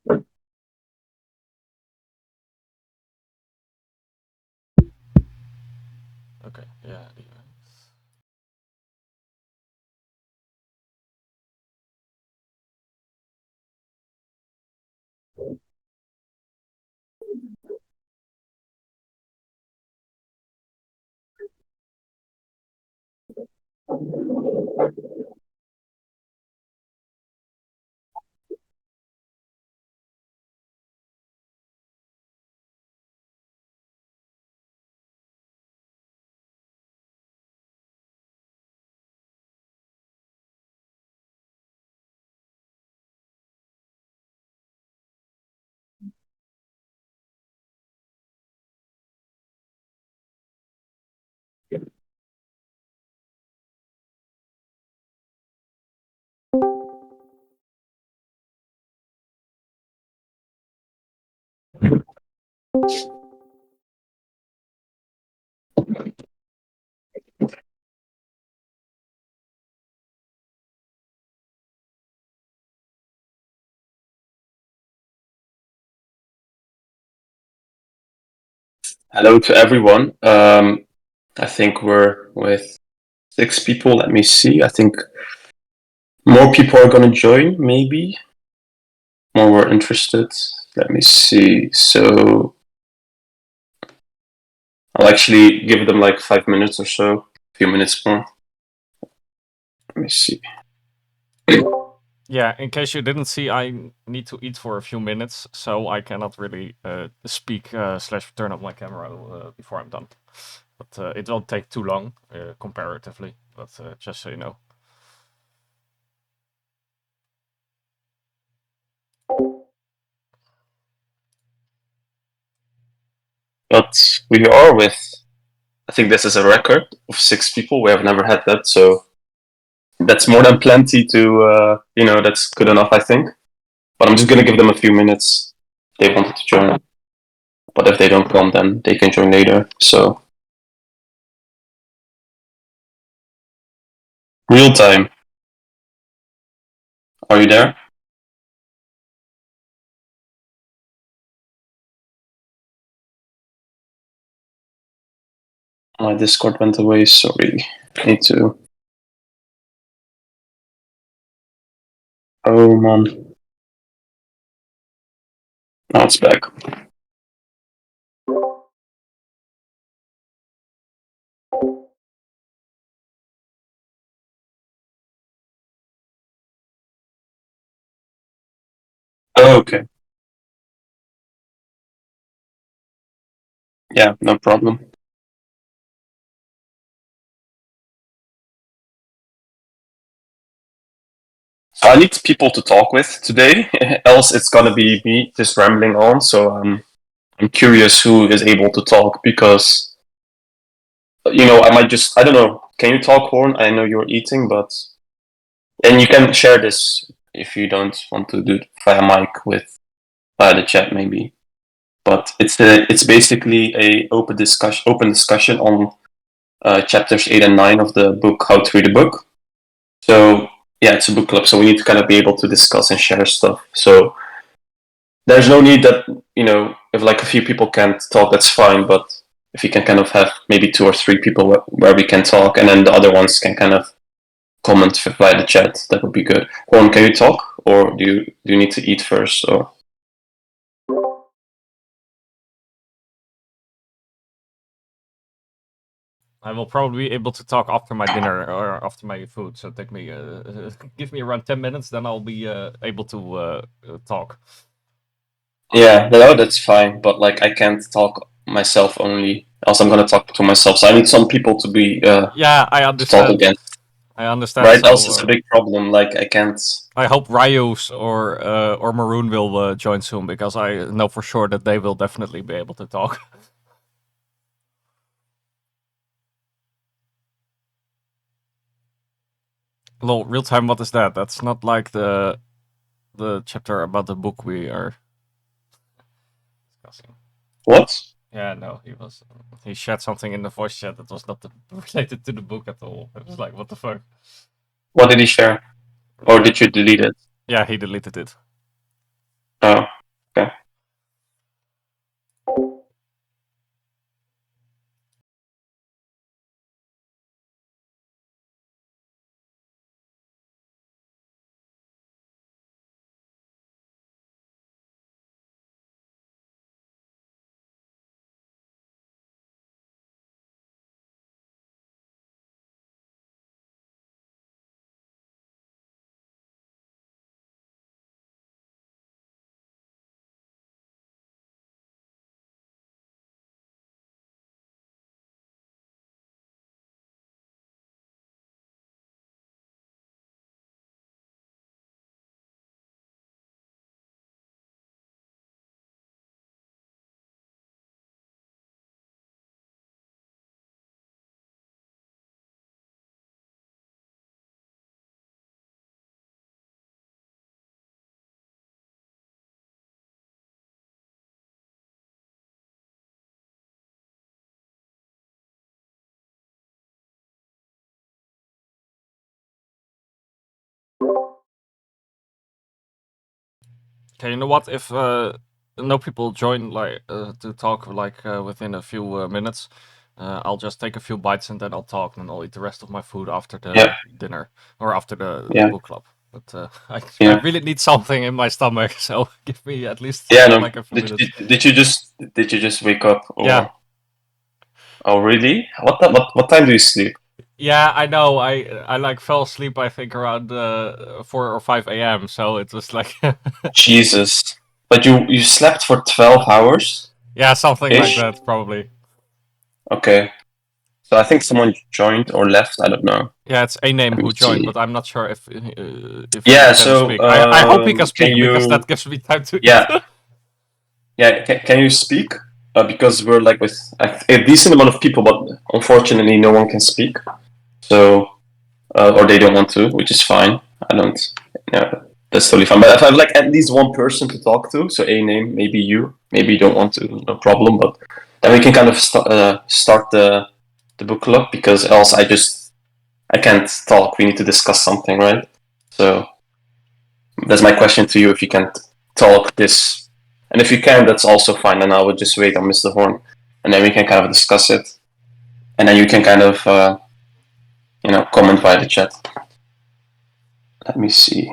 Okay, yeah. Hello to everyone. I think we're with 6 people. Let me see. I think more people are going to join, maybe. More were interested. Let me see. So I'll actually give them like 5 minutes or so, a few minutes more. Let me see. Yeah, in case you didn't see, I need to eat for a few minutes, so I cannot really speak slash turn on my camera before I'm done. But it won't take too long, comparatively, but just so you know. But we are with, I think this is a record of 6 people. We have never had that, so that's more than plenty to, that's good enough, I think. But I'm just going to give them a few minutes. They wanted to join. But if they don't come, then they can join later. So real time. Are you there? My Discord went away. Sorry. I need to. Oh man. Now it's back. Oh, okay. Yeah, no problem. So I need people to talk with today, else it's gonna be me just rambling on. So I'm curious who is able to talk because I might just I don't know. Can you talk, Horn? I know you're eating, but and you can share this if you don't want to do it via mic with via the chat maybe. But it's basically a open discussion on chapters 8 and 9 of the book How to Read a Book. So yeah, it's a book club, so we need to kind of be able to discuss and share stuff. So there's no need that if like a few people can't talk, that's fine. But if you can kind of have maybe 2 or 3 people where we can talk, and then the other ones can kind of comment via the chat, that would be good. Juan, can you talk, or do you need to eat first? Or I will probably be able to talk after my dinner or after my food, so take me give me around 10 minutes, then I'll be able to talk. yeah, no, that's fine. But like I can't talk myself only, else I'm gonna talk to myself. So I need some people to be Yeah, I to talk understand. again, I understand. right? Else So it's a big problem. Like I can't. I hope Ryos or Maroon will join soon, because I know for sure that they will definitely be able to talk. Lol, real time. What is that? That's not like the chapter about the book we are discussing. What? Yeah, no, he shared something in the voice chat that was not related to the book at all. It was like, what the fuck? What did he share? Or Uh, did you delete it? yeah, he deleted it. Oh. Okay, you know what? If no people join like to talk like within a few minutes, I'll just take a few bites and then I'll talk, and I'll eat the rest of my food after Yeah, the dinner or after the yeah, book club. But I yeah, really need something in my stomach, so give me at least yeah. No, like a few minutes. did you just wake up Yeah, or? Oh, really? What time do you sleep? yeah, I know. I like fell asleep. I think around 4 or 5 a.m. So it was like Jesus. But you slept for 12 hours yeah, something like ish? that probably. Okay. So I think someone joined or left. I don't know. Yeah, it's a name Let me who joined, see. but I'm not sure if he Yeah. can So speak. I hope he can can speak because you? that gives me time to eat. Yeah. Yeah. Can you speak? Because we're like with a decent amount of people, but unfortunately, no one can speak. So or they don't want to, which is fine. I don't. Yeah, that's totally fine. But if I have like at least one person to talk to, so a name, maybe you don't want to, no problem. But then we can kind of start the book club because else I can't talk. We need to discuss something, right? So that's my question to you. If you can't talk this, and if you can, that's also fine. And I would just wait on Mr. Horn, and then we can kind of discuss it, and then you can kind of comment via the chat. Let me see.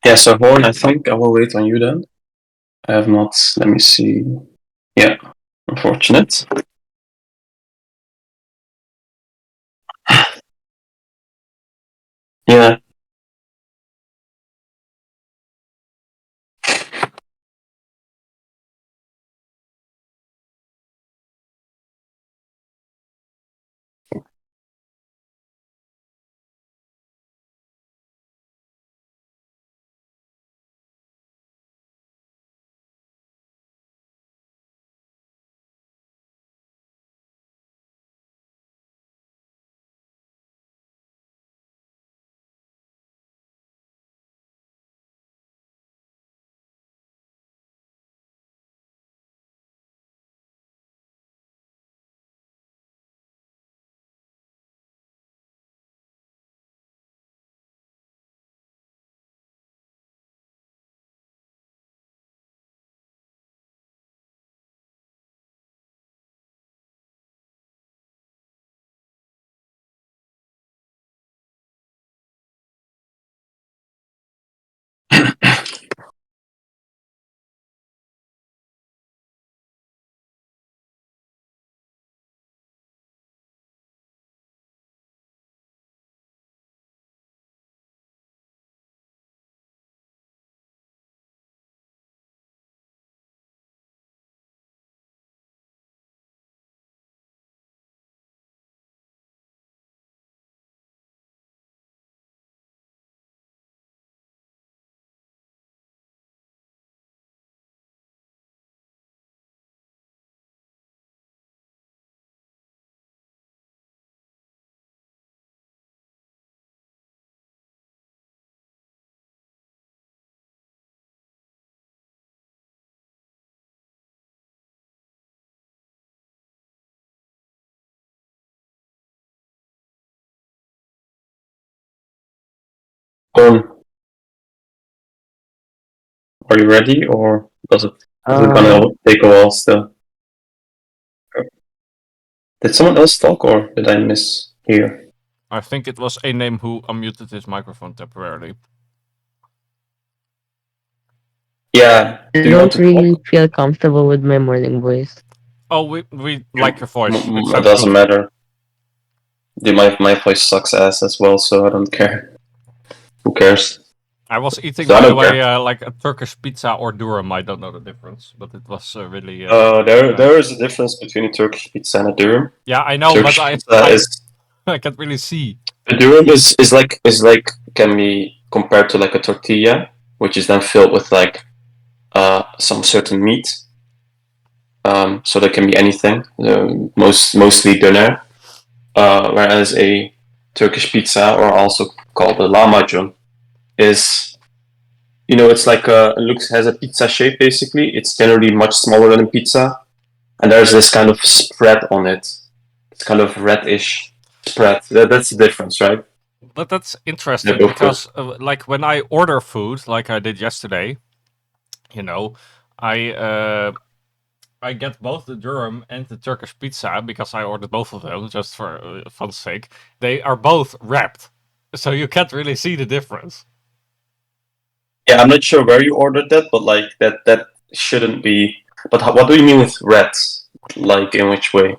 Yeah, so Horn, I think I will wait on you then. I have not, let me see. Yeah, unfortunate. Yeah, Horn, are you ready or is it gonna Um, take a while still? Did someone else talk or did I miss here? I think it was a name who unmuted his microphone temporarily. Yeah, I do you want don't to really talk? feel comfortable with my morning voice. Oh, we like your voice. It It sounds doesn't good. matter. My voice sucks ass as well, so I don't care. Who cares? I was eating, So I by the don't way, care. like a Turkish pizza or durum. I don't know the difference, but it was really There nice. is a difference between a Turkish pizza and a durum. Yeah, I know, but Turkish pizza I is I can't really see. a durum is like can be compared to like a tortilla, which is then filled with like some certain meat. So that can be anything. Mostly doner. Whereas a Turkish pizza, or also called a lahmacun, is it's like it looks has a pizza shape basically. It's generally much smaller than a pizza, and there's this kind of spread on it. It's kind of reddish spread. That's the difference, right? But that's They're interesting both good. because, like, when I order food, like I did yesterday, you know, I uh, I get both the durum and the Turkish pizza because I ordered both of them just for fun's sake. They are both wrapped, so you can't really see the difference. Yeah, I'm not sure where you ordered that, but like that shouldn't be. But what do you mean with red? Like in which way?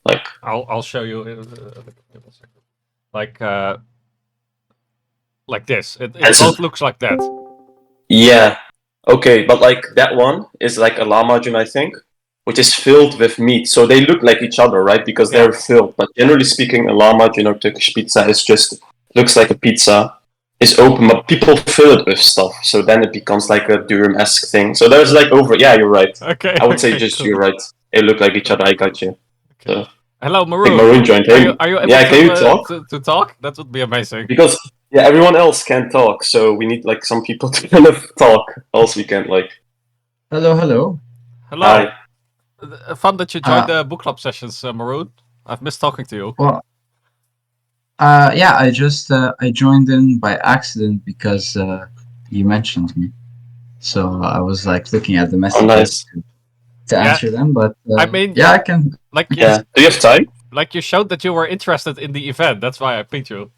Like I'll show you. Give a second. Like like this. It it's a, both looks like that. yeah, okay, but like that one is like a lahmacun, I think, which is filled with meat. So they look like each other, right? Because Yeah. they're filled. But generally speaking, a lahmacun or Turkish pizza is just looks like a pizza. Is open, but people fill it with stuff. So then it becomes like a durum-esque thing. So there's like over. Yeah, you're right. Okay. I would say Okay. just Cool. you're right. They look like each Cool. other. I got you. Okay. So I Hello, think Maroon. Maroon joined. Hey, Are you able yeah, can you talk? to talk? That would be amazing. Because yeah, everyone else can talk, so we need like some people to kind of talk. Else we can't like. Hello, hello. Hello. Hi. Fun that you joined Uh, the book club sessions, Maroon. I've missed talking to you. well, yeah, I joined in by accident because you mentioned me. So I was like looking at the Oh, messages nice. to Yeah. answer them, but I mean, yeah, I can. like I can Yeah. Do you have time? like you showed that you were interested in the event. That's why I picked you.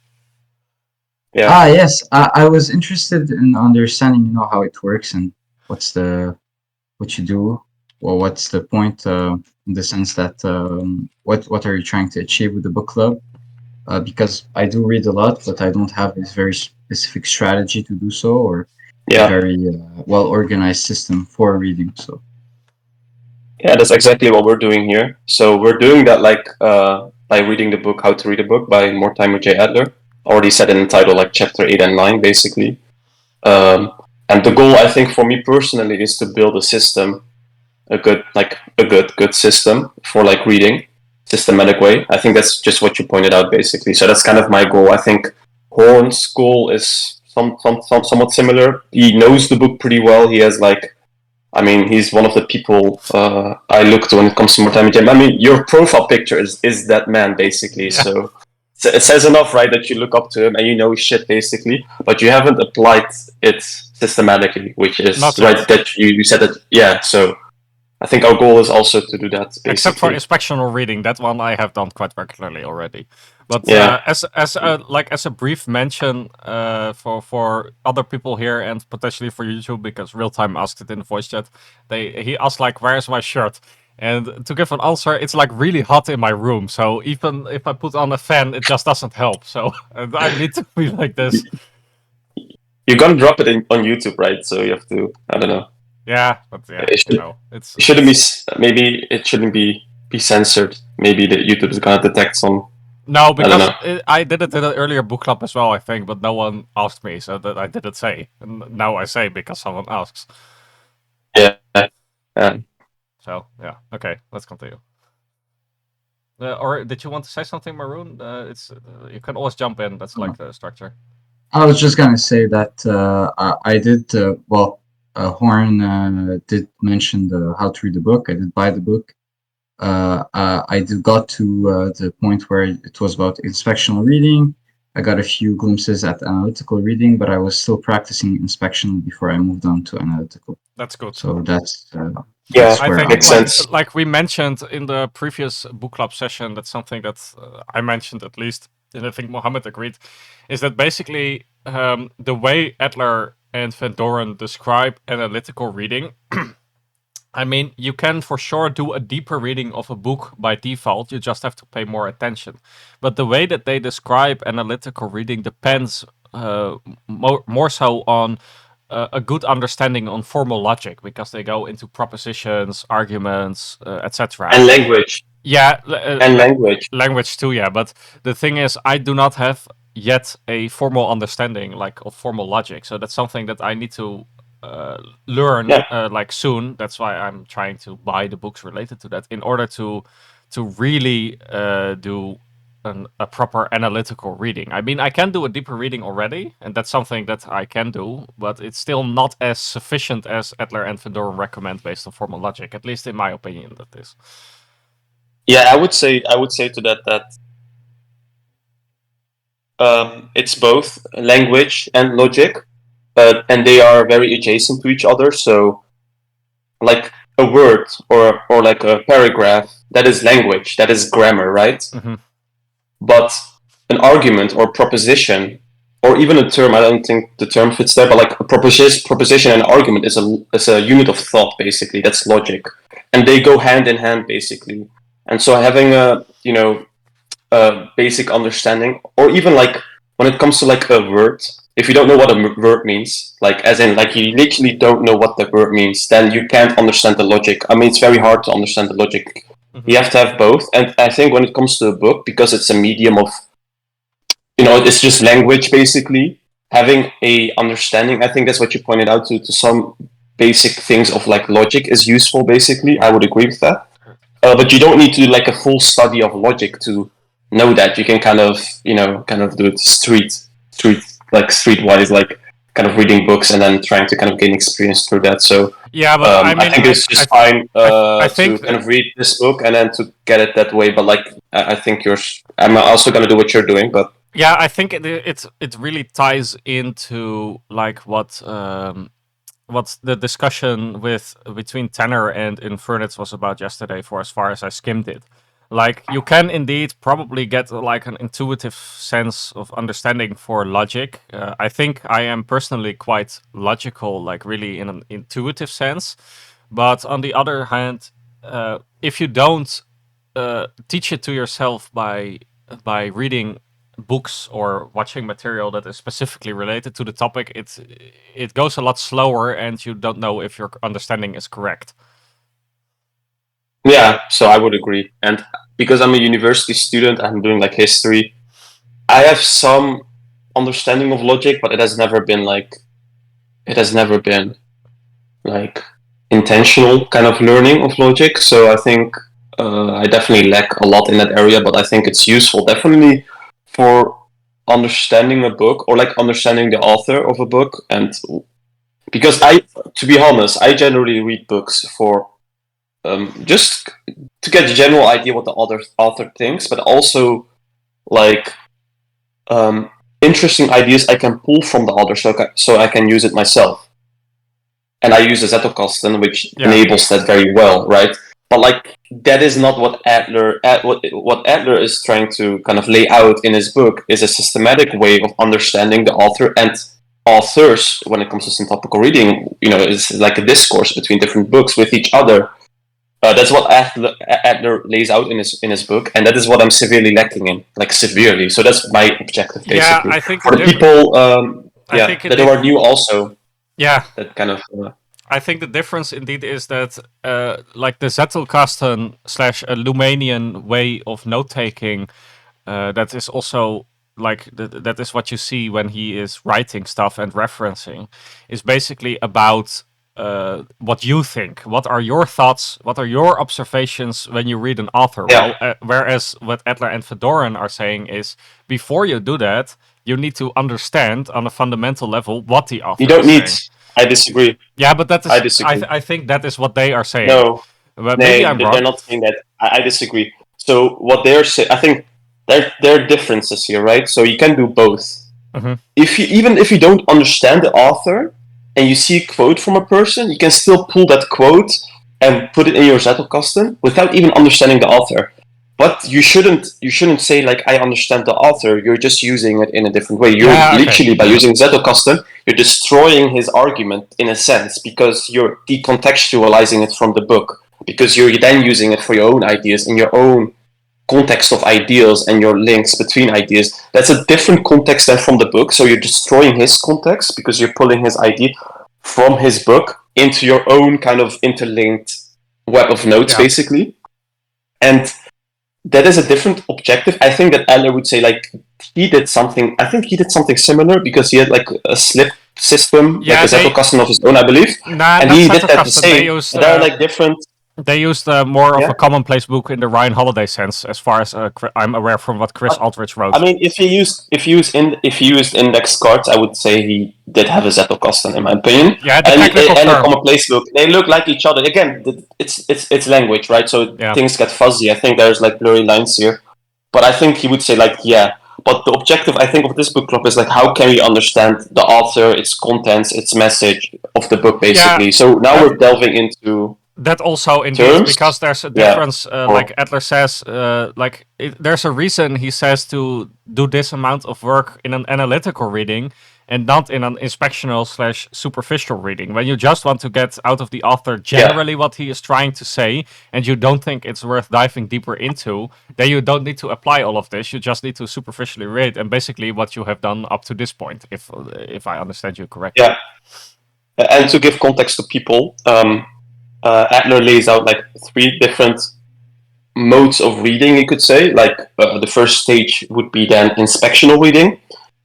Yeah. Yes, I was interested in understanding, how it works and what's the what you do, or what's the point, in the sense that what are you trying to achieve with the book club? Because I do read a lot, but I don't have this very specific strategy to do so, or a Yeah. very well organized system for reading. So Yeah, that's exactly what we're doing here. So we're doing that like by reading the book How to Read a Book by Mortimer J. Adler. Already said in the title, like chapter 8 and 9, basically. And the goal, I think, for me personally, is to build a system, a good system for like reading, systematic way. I think that's just what you pointed out, basically. So that's kind of my goal. I think Hoorn's goal is somewhat similar. He knows the book pretty well. He has like he's one of the people I look to when it comes to Mortimer Jam. I mean, your profile picture is that man basically. Yeah. So it says enough, right? That you look up to him and you know his shit basically, but you haven't applied it systematically, which is Not right. yet. That you said that, yeah. So I think our goal is also to do that Except for basically. inspectional reading, that one I have done quite regularly already. But Yeah, as a brief mention for other people here and potentially for YouTube, because real time asked it in the voice chat. He asked like, "Where's my shirt?" And to give an answer, it's like really hot in my room. So even if I put on a fan, it just doesn't help. So I need to be like this. you're gonna drop it on YouTube, right? So you have to. I don't know. Yeah, but yeah, It you should know, it's it shouldn't be maybe it shouldn't be censored. Maybe the YouTube is gonna detect some. no, I don't because know. I did it in an earlier book club as well, I think, but no one asked me, so that I didn't say. And now I say because someone asks. Yeah. Yeah. So yeah, okay, let's continue. Or did you want to say something, Maroon? It's you can always jump in. That's uh, like the structure. I was just gonna say that I did Horn did mention the how to read the book. I did buy the book. I did got to the point where it was about inspectional reading. I got a few glimpses at analytical reading, but I was still practicing inspection before I moved on to analytical. That's good. So Yeah, that's I where think I'm makes at. sense. like we mentioned in the previous book club session, that's something that I mentioned at least, and I think Mohammed agreed, is that basically the way Adler and Van Doren describe analytical reading. I mean, you can for sure do a deeper reading of a book by default, you just have to pay more attention. But the way that they describe analytical reading depends more so on a good understanding on formal logic, because they go into propositions, arguments, etc. And language. Yeah, And language. language too. Yeah, but the thing is, I do not have yet a formal understanding of formal logic. So that's something that I need to learn soon. That's why I'm trying to buy the books related to that in order to really do a proper analytical reading. I mean, I can do a deeper reading already, and that's something that I can do, but it's still not as sufficient as Adler and Van Doren recommend based on formal logic, at least in my opinion, that is. Yeah, I would say to that it's both language and logic, and they are very adjacent to each other. So, like a word or like a paragraph, that is language, that is grammar, right? Mhm. But an argument or proposition, or even a term, I don't think the term fits there, but like a proposition and argument is a unit of thought, basically. That's logic, and they go hand in hand, basically. And so having a basic understanding, or even like when it comes to like a word, if you don't know what a word means, like as in like you literally don't know what the word means, then you can't understand the logic. I mean, it's very hard to understand the logic. You have to have both. And I think when it comes to a book, because it's a medium of, it's just language, basically, having a understanding, I think that's what you pointed out to some basic things of like logic is useful, basically. I would agree with that. But you don't need to do like a full study of logic to know that. You can kind of do it streetwise, like kind of reading books and then trying to kind of gain experience through that. So yeah, but I mean, I think it's just fine I think to kind of read this book and then to get it that way. But like, I think I'm also gonna do what you're doing, but yeah, I think it really ties into like what the discussion between Tanner and Infernits was about yesterday, for as far as I skimmed it. Like, you can indeed probably get like an intuitive sense of understanding for logic. I think I am personally quite logical, like really in an intuitive sense. But on the other hand, if you don't teach it to yourself by reading books or watching material that is specifically related to the topic, it goes a lot slower, and you don't know if your understanding is correct. yeah, so I would agree. And because I'm a university student, I'm doing like history, I have some understanding of logic, but it has never been like intentional kind of learning of logic. So I think I definitely lack a lot in that area, but I think it's useful definitely for understanding a book or like understanding the author of a book. And because to be honest, I generally read books for just to get a general idea what the author thinks, but also like interesting ideas I can pull from the author, so I can use it myself. And I use the Zettelkasten, which enables that very well, right? But like that is not what what Adler is trying to kind of lay out in his book is a systematic way of understanding the author and authors when it comes to syntopical reading. It's like a discourse between different books with each other. That's what Adler lays out in his book, and that is what I'm severely lacking in, like severely. So that's my objective, basically. Yeah, I think for the people, that are new also. Yeah, that kind of. I think the difference indeed is that, like the Zettelkasten / a Lumanian way of note taking, that is also like that is what you see when he is writing stuff and referencing, is basically about what you think. What are your thoughts? What are your observations when you read an author? Yeah. Well, whereas what Adler and Van Doren are saying is, before you do that, you need to understand on a fundamental level what the author You don't is need. saying. I disagree. Yeah, but that is. I disagree. I think that is what they are saying. No, But maybe I'm wrong. they're not saying that. I disagree. So what they're saying, I think there are differences here, right? So you can do both. Mhm. If you don't understand the author and you see a quote from a person, you can still pull that quote and put it in your Zettelkasten without even understanding the author. But you shouldn't say like I understand the author. You're just using it in a different way. You're literally by using Zettelkasten, you're destroying his argument in a sense because you're decontextualizing it from the book. Because you're then using it for your own ideas in your own context of ideas and your links between ideas, that's a different context than from the book. So you're destroying his context because you're pulling his idea from his book into your own kind of interlinked web of notes, basically. And that is a different objective. I think that Eller would say like he did something. I think he did something similar because he had like a slip system, like a Zettelkasten of his own, I believe. And he did that the same. They're like different. They used more of a commonplace book in the Ryan Holiday sense, as far as I'm aware from what Chris Aldrich wrote. I mean, if he used index cards, I would say he did have a Zettelkasten, in my opinion. Yeah, the and technical term. a commonplace book. They look like each other. Again, it's language, right? So things get fuzzy. I think there's like blurry lines here, but I think he would say like But the objective, I think, of this book club is like how can we understand the author, its contents, its message of the book, basically. So now we're delving into. That also indeed, because there's a difference, like Adler says, there's a reason he says to do this amount of work in an analytical reading and not in an inspectional / superficial reading. When you just want to get out of the author generally what he is trying to say, and you don't think it's worth diving deeper into, then you don't need to apply all of this. You just need to superficially read, and basically what you have done up to this point, if I understand you correctly. Yeah, and to give context to people, Adler lays out like 3 different modes of reading, you could say. Like the first stage would be then inspectional reading,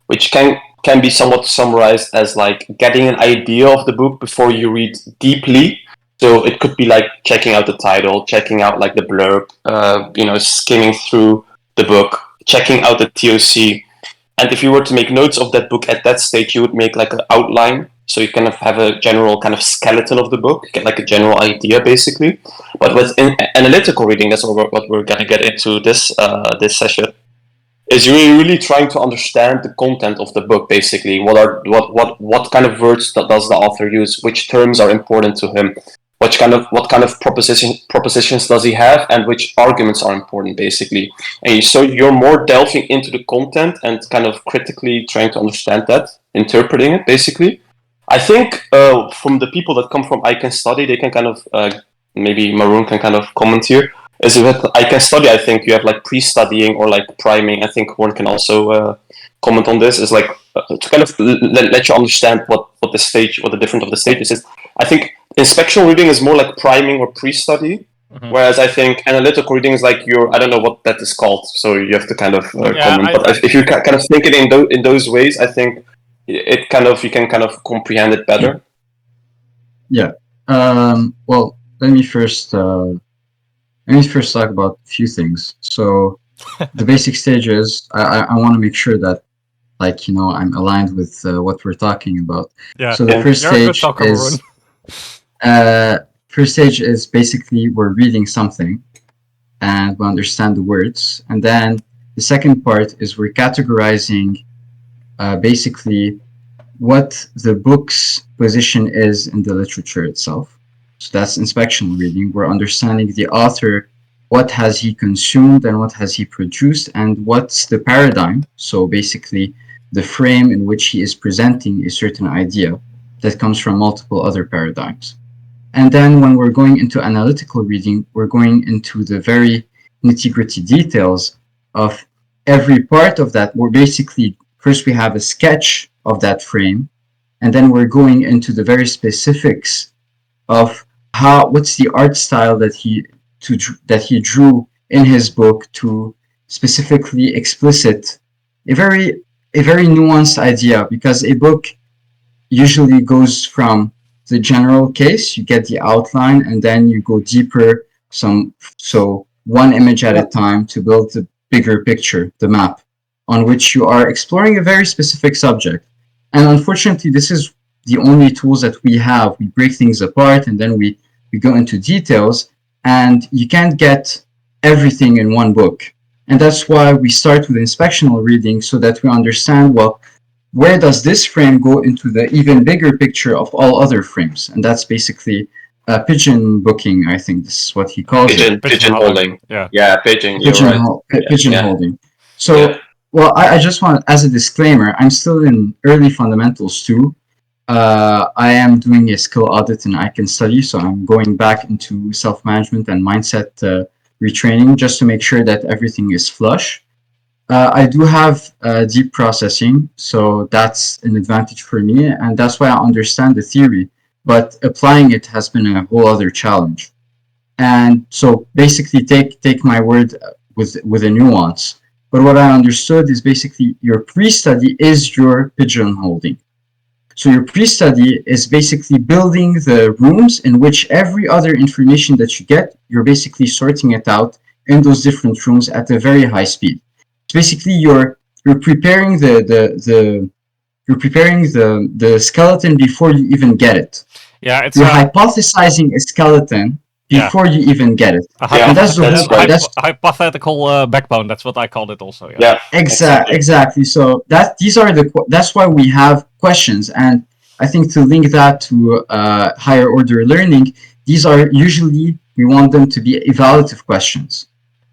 which can be somewhat summarized as like getting an idea of the book before you read deeply. So it could be like checking out the title, checking out like the blurb, skimming through the book, checking out the TOC. And if you were to make notes of that book at that stage, you would make like an outline. So you kind of have a general kind of skeleton of the book, get like a general idea, basically. But with analytical reading, that's what we're going to get into this session, is you're really trying to understand the content of the book, basically. What kind of words does the author use? Which terms are important to him? What kind of propositions does he have, and which arguments are important, basically? And so you're more delving into the content and kind of critically trying to understand that, interpreting it, basically. I think from the people that come from I Can Study, they can kind of, maybe Maroon can kind of comment here. Is with I Can Study, I think you have like pre-studying or like priming. I think Hoorn can also comment on this. Is like to kind of let you understand what the difference of the stages is. I think inspectional reading is more like priming or pre-study, whereas I think analytical reading is like I don't know what that is called, so you have to kind of comment. But if you kind of think it in those ways, I think you can kind of comprehend it better. Yeah. Well, let me first talk about a few things. So the basic stages, I want to make sure that, like, I'm aligned with what we're talking about. Yeah. So the first stage is basically we're reading something and we understand the words. And then the second part is we're categorizing basically what the book's position is in the literature itself. So that's inspectional reading. We're understanding the author, what has he consumed and what has he produced, and what's the paradigm. So basically the frame in which he is presenting a certain idea that comes from multiple other paradigms. And then when we're going into analytical reading, we're going into the very nitty-gritty details of every part of that. We're basically, first we have a sketch of that frame, and then we're going into the very specifics of what's the art style that he drew in his book to specifically explicit a very nuanced idea, because a book usually goes from the general case, you get the outline, and then you go deeper, so one image at a time to build the bigger picture, the map, on which you are exploring a very specific subject. And unfortunately, this is the only tools that we have. We break things apart and then we go into details, and you can't get everything in one book. And that's why we start with inspectional reading, so that we understand, well, where does this frame go into the even bigger picture of all other frames? And that's basically pigeon booking, I think this is what he calls it. Pigeon holding. Yeah, pigeon. Pigeon holding. So, well, I just want, as a disclaimer, I'm still in early fundamentals too. I am doing a skill audit in I Can Study, so I'm going back into self-management and mindset retraining just to make sure that everything is flush. I do have deep processing, so that's an advantage for me, and that's why I understand the theory. But applying it has been a whole other challenge. And so basically, take my word with a nuance. But what I understood is basically your pre-study is your pigeonholing. So your pre-study is basically building the rooms in which every other information that you get, you're basically sorting it out in those different rooms at a very high speed. So basically, you're preparing the skeleton before you even get it. Yeah, it's You're hypothesizing a skeleton before you even get it. Yeah, And that's the that's whole right. that's hypothetical backbone. That's what I called it also. Yeah. Yeah, exactly. So that's why we have questions, and I think to link that to higher order learning, these are usually we want them to be evaluative questions.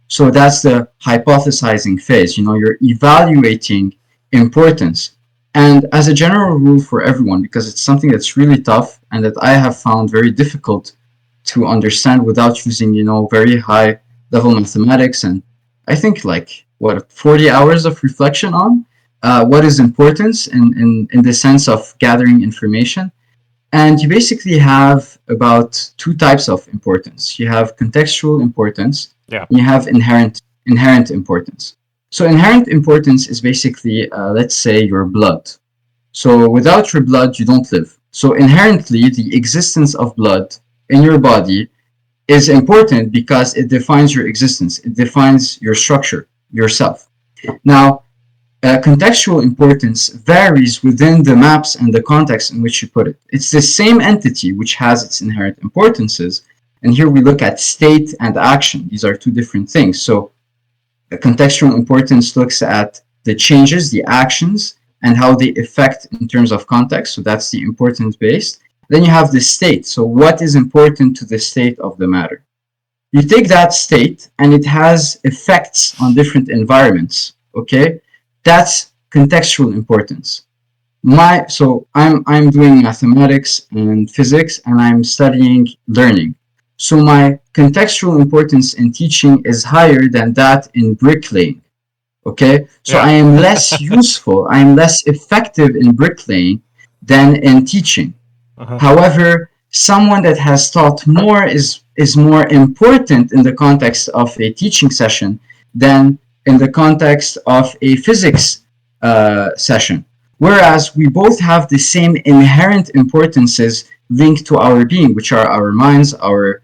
So that's the hypothesizing phase. You're evaluating importance. And as a general rule for everyone, because it's something that's really tough and that I have found very difficult to understand without using, very high level mathematics, and I think 40 hours of reflection on what is importance in the sense of gathering information. And you basically have about two types of importance. You have contextual importance. Yeah. And you have inherent importance. So inherent importance is basically, let's say, your blood. So without your blood, you don't live. So inherently, the existence of blood in your body is important because it defines your existence. It defines your structure, yourself. Now, contextual importance varies within the maps and the context in which you put it. It's the same entity which has its inherent importances. And here we look at state and action. These are two different things. So contextual importance looks at the changes, the actions, and how they affect in terms of context. So that's the importance based. Then you have the state. So what is important to the state of the matter? You take that state and it has effects on different environments. Okay? That's contextual importance. So I'm doing mathematics and physics, and I'm studying learning. So my contextual importance in teaching is higher than that in bricklaying. Okay, so Yeah. I am less useful, I am less effective in bricklaying than in teaching. However, someone that has taught more is more important in the context of a teaching session than in the context of a physics session. Whereas we both have the same inherent importances linked to our being, which are our minds, our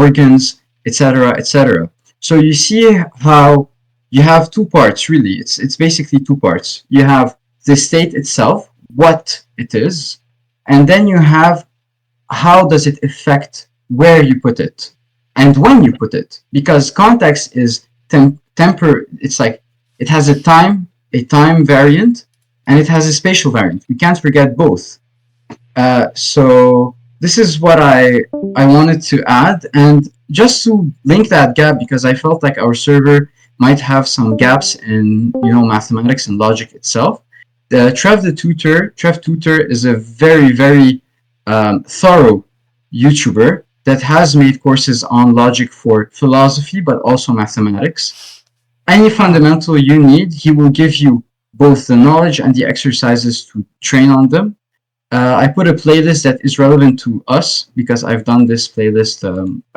organs, etc., etc. So you see how you have two parts, really. It's basically two parts. You have the state itself, what it is, and then you have how does it affect where you put it and when you put it, because context is it's like it has a time variant and it has a spatial variant. We can't forget both. So this is what I wanted to add, and just to link that gap, because I felt like our server might have some gaps in mathematics and logic itself. Trev Tutor is a very, very thorough YouTuber that has made courses on logic for philosophy, but also mathematics. Any fundamental you need, he will give you both the knowledge and the exercises to train on them. I put a playlist that is relevant to us because I've done this playlist,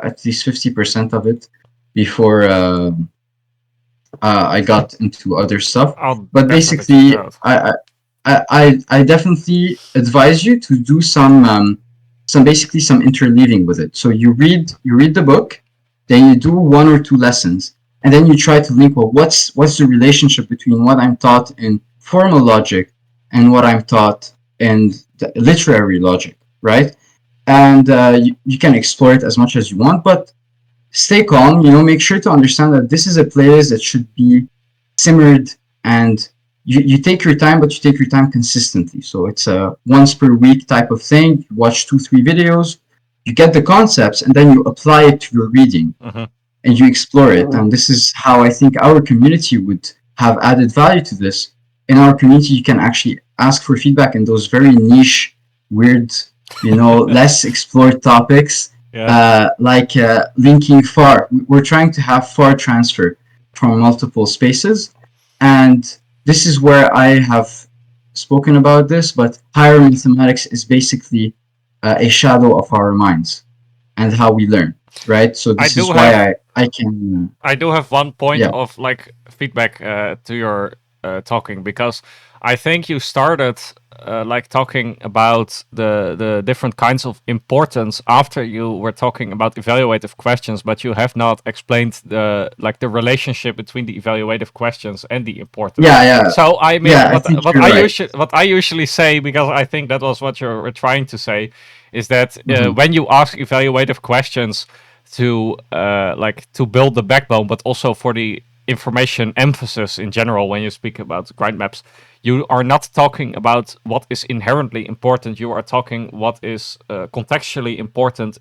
at least 50% of it, before I got into other stuff. But basically, I definitely advise you to do some interleaving with it. So you read the book, then you do one or two lessons, and then you try to link, well, what's the relationship between what I'm taught in formal logic and what I'm taught in the literary logic, right? And you can explore it as much as you want, but stay calm. Make sure to understand that this is a playlist that should be simmered, and you take your time, but you take your time consistently. So it's a once per week type of thing. You watch 2-3 videos, you get the concepts, and then you apply it to your reading, and you explore it. And this is how I think our community would have added value to this. In our community, you can actually ask for feedback in those very niche, weird, less explored topics. linking far. We're trying to have far transfer from multiple spaces, and this is where I have spoken about this. But higher mathematics is basically a shadow of our minds and how we learn, right? So I this do is have why I can. I do have one point Yeah. of like feedback to your talking, because I think you started like talking about the different kinds of importance after you were talking about evaluative questions, but you have not explained the relationship between the evaluative questions and the importance. Yeah. So I mean, Yeah, I think you're right. what I usually say, because I think that was what you were trying to say, is that Mhm. when you ask evaluative questions to to build the backbone, but also for the information emphasis in general, when you speak about grind maps, you are not talking about what is inherently important. You are talking what is contextually important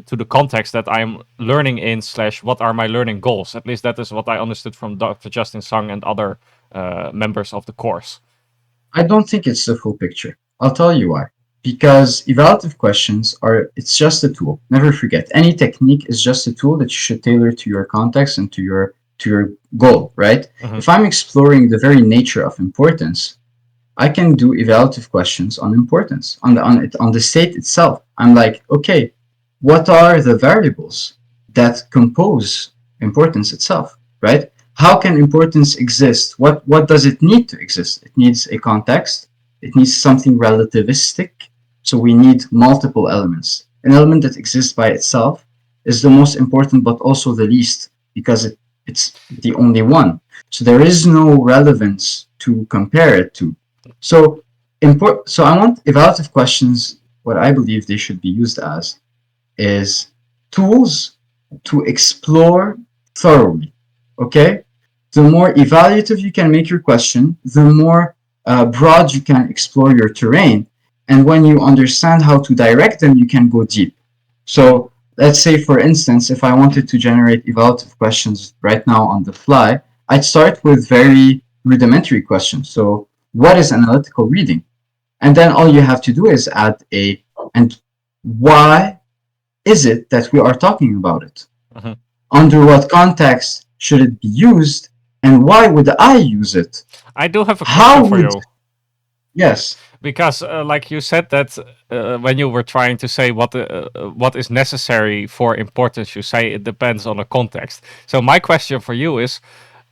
to the context that I'm learning in, slash what are my learning goals. At least that is what I understood from Dr. Justin Sung and other members of the course. I don't think it's the full picture. I'll tell you why. Because evaluative questions it's just a tool. Never forget, any technique is just a tool that you should tailor to your context and to your goal, right? Mhm. If I'm exploring the very nature of importance, I can do evaluative questions on importance, on the state itself. I'm like, okay, what are the variables that compose importance itself, right? How can importance exist? What does it need to exist? It needs a context. It needs something relativistic. So we need multiple elements. An element that exists by itself is the most important, but also the least, because it's the only one. So there is no relevance to compare it to. So so I want evaluative questions. What I believe they should be used as is tools to explore thoroughly. Okay, the more evaluative you can make your question, the more broad you can explore your terrain, and when you understand how to direct them, you can go deep. So let's say, for instance, if I wanted to generate evaluative questions right now on the fly, I'd start with very rudimentary questions. So what is analytical reading? And then all you have to do is add and why is it that we are talking about it? Mhm. Under what context should it be used? And why would I use it? I do have a question How for would, you. yes, Because like you said that when you were trying to say what is necessary for importance, you say it depends on the context. So my question for you is,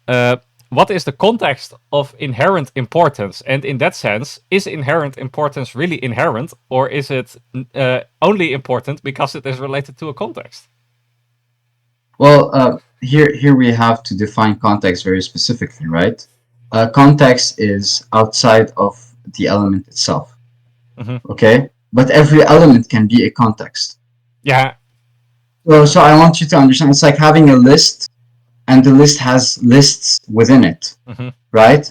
uh, what is the context of inherent importance? And in that sense, is inherent importance really inherent, or is it only important because it is related to a context? well, here we have to define context very specifically, right? Context is outside of the element itself, Mhm. okay? But every element can be a context. Yeah. So I want you to understand it's like having a list, and the list has lists within it, Mhm. right?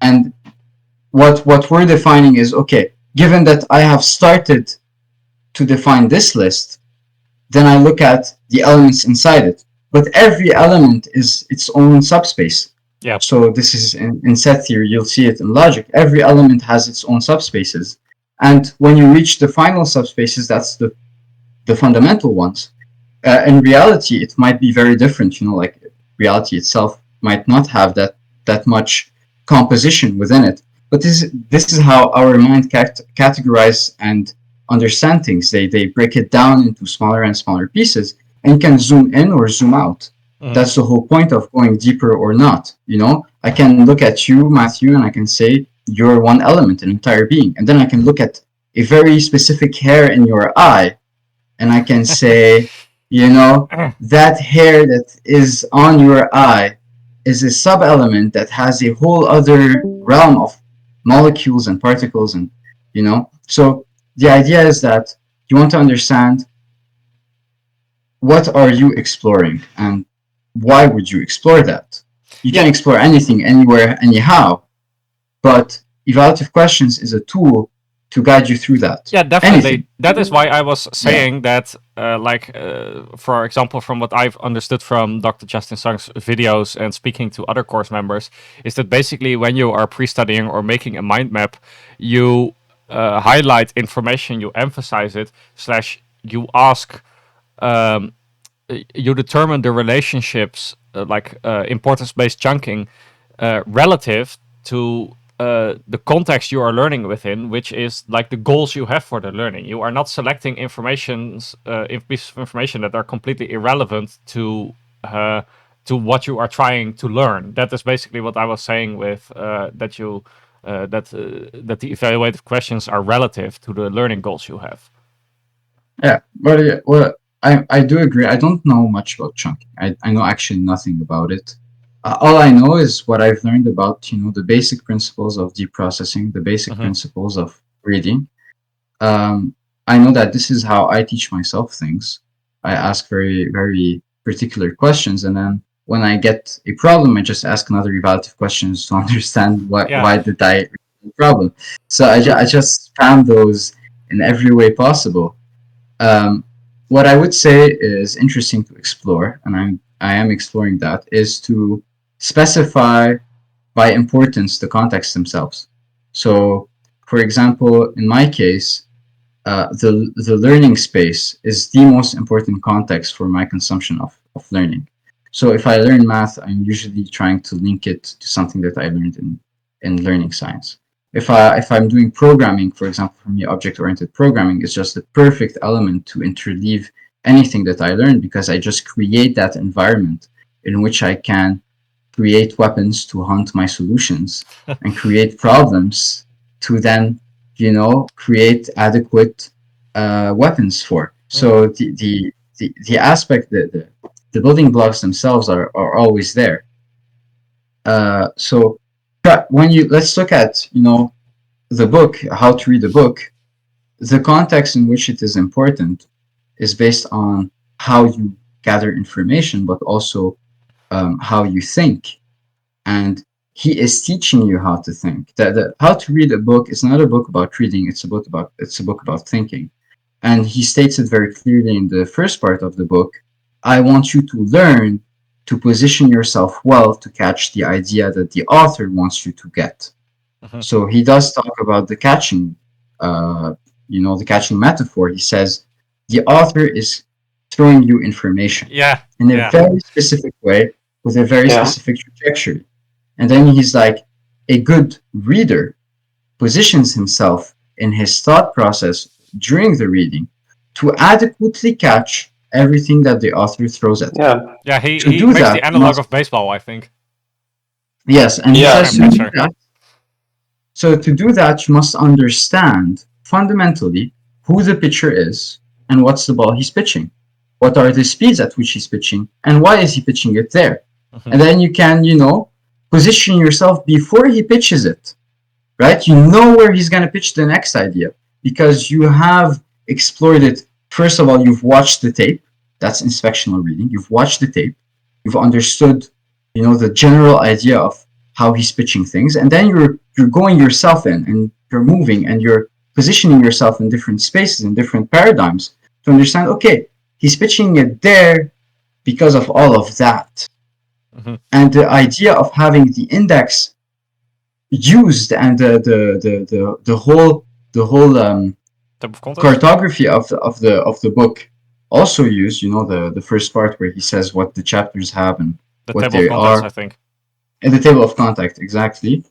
And what we're defining is, okay, given that I have started to define this list, then I look at the elements inside it. But every element is its own subspace. Yeah. So this is in set theory, you'll see it in logic. Every element has its own subspaces. And when you reach the final subspaces, that's the fundamental ones. In reality, it might be very different. Like reality itself might not have that much composition within it. But this is how our mind categorize and understand things. They break it down into smaller and smaller pieces, and you can zoom in or zoom out. Mhm. That's the whole point of going deeper or not. I can look at you, Matthew, and I can say you're one element, an entire being, and then I can look at a very specific hair in your eye, and I can say, that hair that is on your eye is a sub-element that has a whole other realm of molecules and particles, and so the idea is that you want to understand what are you exploring and why would you explore that. You can Yeah. explore anything, anywhere, anyhow, but evaluative questions is a tool to guide you through that. Yeah, definitely. Anything. That is why I was Yeah. saying that, for example, from what I've understood from Dr. Justin Sung's videos and speaking to other course members, is that basically when you are pre-studying or making a mind map, you highlight information, you emphasize it, slash you ask um, you determine the relationships, importance-based chunking, relative to the context you are learning within, which is like the goals you have for the learning. You are not selecting pieces of information that are completely irrelevant to what you are trying to learn. That is basically what I was saying with that the evaluative questions are relative to the learning goals you have. Yeah, but well, I do agree. I don't know much about chunking. I know actually nothing about it. All I know is what I've learned about, the basic principles of deep processing, the basic principles of reading. I know that this is how I teach myself things. I ask very, very particular questions, and then when I get a problem, I just ask another evaluative questions to understand why did I read the problem. So I just spam those in every way possible. What I would say is interesting to explore, and I am exploring that, is to specify by importance the contexts themselves. So, for example, in my case, the learning space is the most important context for my consumption of learning. So if I learn math, I'm usually trying to link it to something that I learned in learning science. If I'm doing programming, for example, for me, object-oriented programming is just the perfect element to interleave anything that I learned, because I just create that environment in which I can create weapons to hunt my solutions and create problems to then, create adequate weapons for. So the aspect that the building blocks themselves are always there. So let's look at the book, how to read a book. The context in which it is important is based on how you gather information, but also how you think. And he is teaching you how to think. That how to read a book is not a book about reading; it's a book about thinking. And he states it very clearly in the first part of the book. I want you to learn to position yourself well to catch the idea that the author wants you to get. So he does talk about the catching, the catching metaphor. He says the author is throwing you information in a very specific way with a very specific trajectory. And then he's like, a good reader positions himself in his thought process during the reading to adequately catch everything that the author throws at him. Yeah, he makes the analog of baseball, I think. Yes, and he says to do that. So to do that, you must understand fundamentally who the pitcher is and what's the ball he's pitching. What are the speeds at which he's pitching, and why is he pitching it there? And then you can, position yourself before he pitches it, right? You know where he's going to pitch the next idea because you have explored it. First of all, you've watched the tape. That's inspectional reading. You've watched the tape. You've understood, the general idea of how he's pitching things. And then you're going yourself in and you're moving and you're positioning yourself in different spaces, in different paradigms to understand, okay, he's pitching it there because of all of that. And the idea of having the index used and the whole cartography of the book also used, the first part where he says what the chapters have and what they are. I think. In the table of contact, exactly.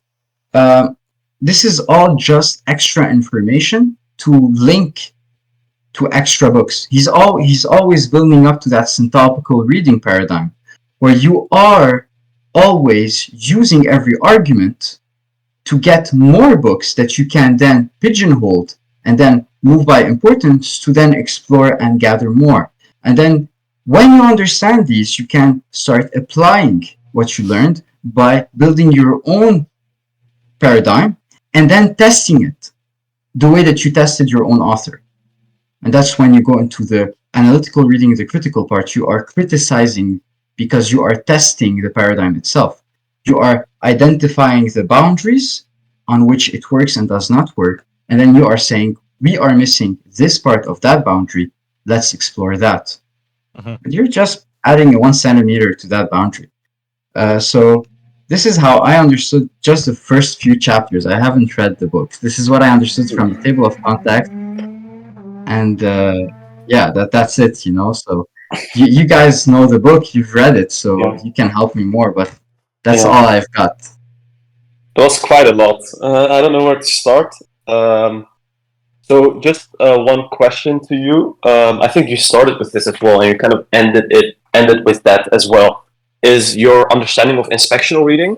This is all just extra information to link to extra books. He's always building up to that syntopical reading paradigm, where you are always using every argument to get more books that you can then pigeonhole and then move by importance to then explore and gather more. And then when you understand these, you can start applying what you learned by building your own paradigm and then testing it the way that you tested your own author. And that's when you go into the analytical reading, the critical part. You are criticizing because you are testing the paradigm itself. You are identifying the boundaries on which it works and does not work. And then you are saying, we are missing this part of that boundary. Let's explore that. And you're just adding 1 centimeter to that boundary. So this is how I understood just the first few chapters. I haven't read the book. This is what I understood from the table of contact. And yeah, that's it, you know. So you guys know the book, you've read it, so Yeah. you can help me more. But that's Yeah. all I've got. That was quite a lot. I don't know where to start. So just one question to you. I think you started with this as well, and you kind of ended with that as well. Is your understanding of inspectional reading?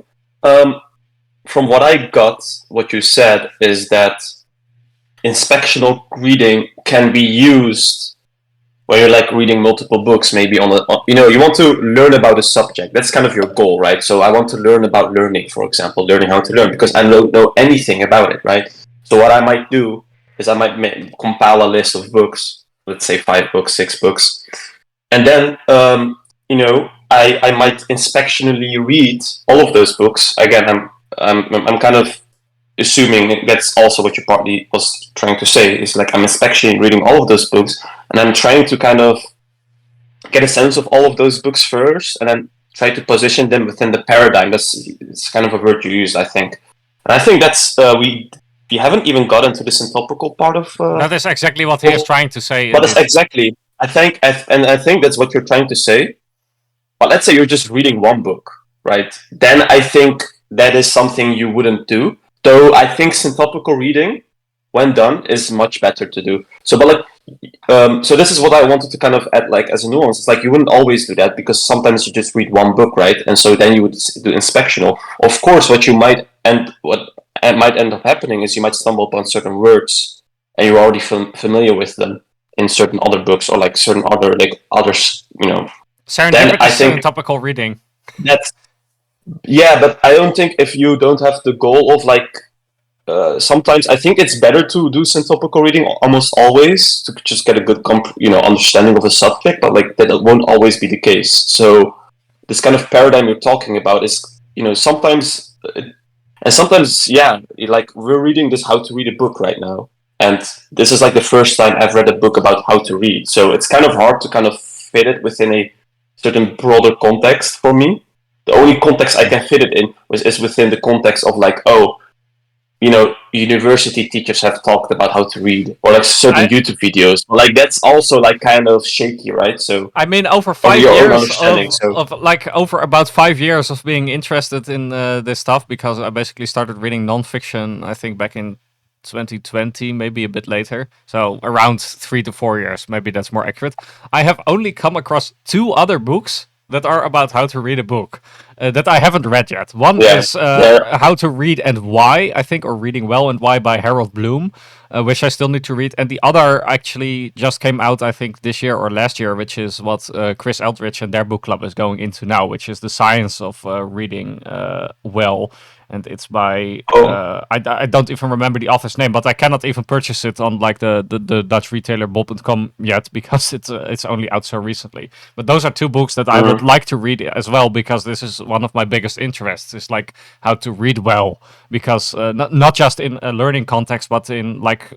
From what I got, what you said is that inspectional reading can be used when you're like reading multiple books, maybe you want to learn about a subject. That's kind of your goal, right? So I want to learn about learning, for example, learning how to learn, because I don't know anything about it, right? So what I might do is I might compile a list of books, let's say 5 books, 6 books, and then I might inspectionally read all of those books. Again, I'm kind of assuming that's also what you partly was trying to say, is like I'm especially reading all of those books, and I'm trying to kind of get a sense of all of those books first, and then try to position them within the paradigm. It's kind of a word you used, I think. And I think that's we haven't even gotten to the syntopical part of. That is exactly what he is trying to say. But it's exactly. I think that's what you're trying to say. But let's say you're just reading one book, right? Then I think that is something you wouldn't do. Though I think syntopical reading, when done, is much better to do. So, but like, so this is what I wanted to kind of add, like as a nuance. It's like you wouldn't always do that, because sometimes you just read one book, right? And so then you would do inspectional. Of course, what might end up happening is you might stumble upon certain words, and you're already familiar with them in certain other books, or like certain other others, Serendipitous I think topical reading. That's but I don't think if you don't have the goal of like. Sometimes I think it's better to do syntopical reading almost always to just get a good understanding of a subject, but like that won't always be the case. So this kind of paradigm you're talking about is sometimes and sometimes like we're reading this how to read a book right now, and this is like the first time I've read a book about how to read, so it's kind of hard to kind of fit it within a certain broader context for me. The only context I can fit it in is within the context of like, university teachers have talked about how to read, or like certain YouTube videos. Like that's also like kind of shaky, right? So I mean, over 5 years over about 5 years of being interested in this stuff, because I basically started reading nonfiction, I think back in 2020, maybe a bit later. So around 3 to 4 years, maybe that's more accurate. I have only come across 2 other books that are about how to read a book that I haven't read yet. One is How to Read and Why, I think, or Reading Well and Why by Harold Bloom, which I still need to read. And the other actually just came out, I think, this year or last year, which is what Chris Eldridge and their book club is going into now, which is The Science of Reading Well. And it's by I don't even remember the author's name, but I cannot even purchase it on like the Dutch retailer bol.com yet, because it's only out so recently. But those are 2 books that I would like to read as well, because this is one of my biggest interests, is like how to read well, because not just in a learning context, but in like,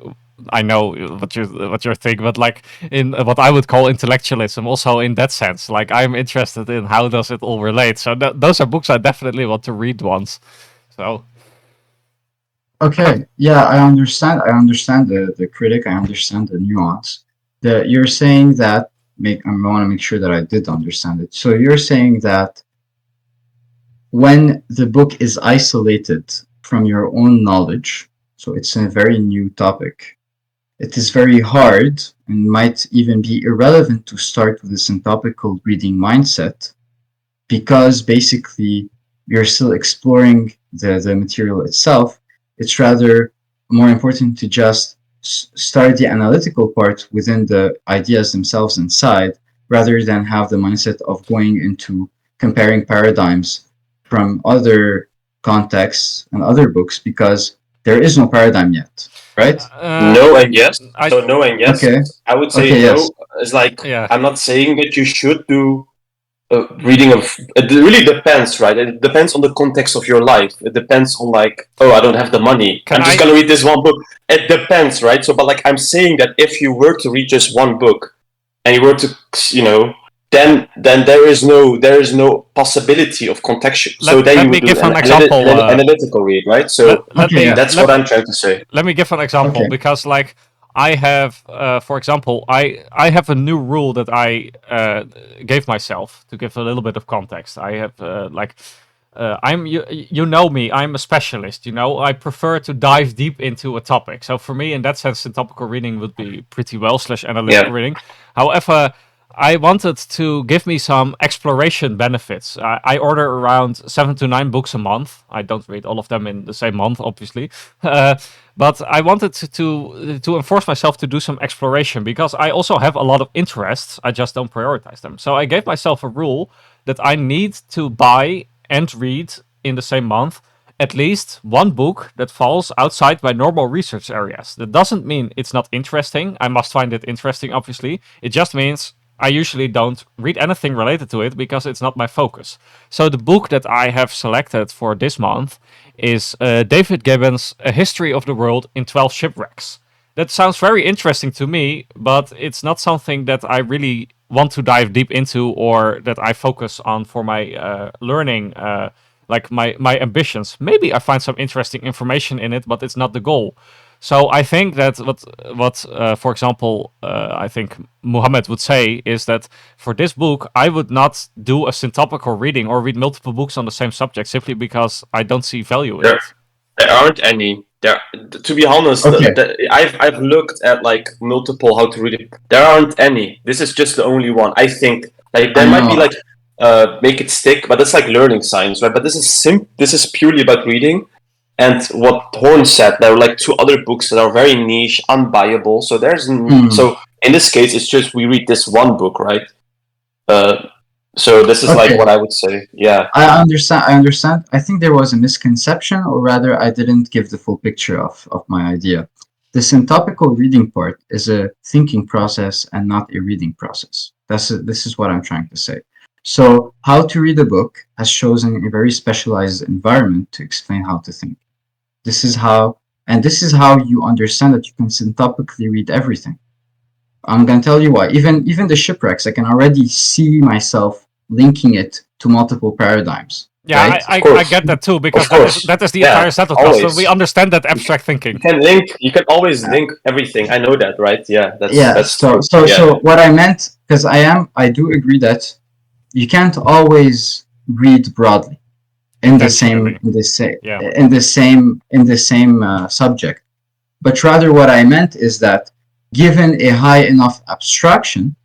I know what you're thinking, but like in what I would call intellectualism, also in that sense. Like I'm interested in how does it all relate. So those are books I definitely want to read once. So. Okay, yeah, I understand. I understand the critic. I understand the nuance. You're saying that I want to make sure that I did understand it. So you're saying that when the book is isolated from your own knowledge, so it's a very new topic, it is very hard and might even be irrelevant to start with a syntopical reading mindset, because basically you're still exploring the material itself. It's rather more important to just start the analytical part within the ideas themselves inside, rather than have the mindset of going into comparing paradigms from other contexts and other books, because there is no paradigm yet, right? No and yes. No and yes. Okay. I would say no. Yes. It's like I'm not saying that you should do reading of. It really depends, right? It depends on the context of your life. It depends on like, I don't have the money. I'm just gonna read this one book. It depends, right? So, but like I'm saying that if you were to read just one book, and you were to, then there is no possibility of context. So then you would do an analytical read, right? So that's what I'm trying to say. Let me give an example, because like I have, for example, I have a new rule that I gave myself to give a little bit of context. I have I'm you know me. I'm a specialist. You know, I prefer to dive deep into a topic. So for me, in that sense, syntopical reading would be pretty well / analytical Yeah. reading. However, I wanted to give me some exploration benefits. I order around 7 to 9 books a month. I don't read all of them in the same month, obviously, but I wanted to enforce myself to do some exploration because I also have a lot of interests. I just don't prioritize them. So I gave myself a rule that I need to buy and read in the same month at least one book that falls outside my normal research areas. That doesn't mean it's not interesting. I must find it interesting, obviously. It just means I usually don't read anything related to it because it's not my focus. So the book that I have selected for this month is David Gibbons' A History of the World in 12 Shipwrecks. That sounds very interesting to me, but it's not something that I really want to dive deep into or that I focus on for my learning, like my ambitions. Maybe I find some interesting information in it, but it's not the goal. So I think that what for example, I think Muhammad would say is that for this book, I would not do a syntopical reading or read multiple books on the same subject simply because I don't see value in There, it. there aren't any. There, to be honest, Okay. I've looked at like multiple how to read it. There aren't any. This is just the only one. I think like there I might be know. like make it stick, but that's like learning science, right? But this is This is purely about reading. And what Hoorn said, there are like 2 other books that are very niche, unbuyable. So so in this case, it's just we read this one book, right? So this is like Okay. what I would say. Yeah. I understand. I understand. I think there was a misconception, or rather, I didn't give the full picture of my idea. The syntopical reading part is a thinking process and not a reading process. This is what I'm trying to say. So, how to read a book has chosen a very specialized environment to explain how to think. This is how you understand that you can syntopically read everything. I'm gonna tell you why. Even the shipwrecks, I can already see myself linking it to multiple paradigms. Yeah, Right? I Course. get that too because Of course. that is the Yeah, entire Zettelkasten. We always. understand that abstract thinking. You can always link everything. I know that, right? Yeah, Yeah. that's true. So what I meant, because I do agree that you can't always read broadly in the same Intentionally. Yeah. in the same subject. But rather, what I meant is that given a high enough abstraction,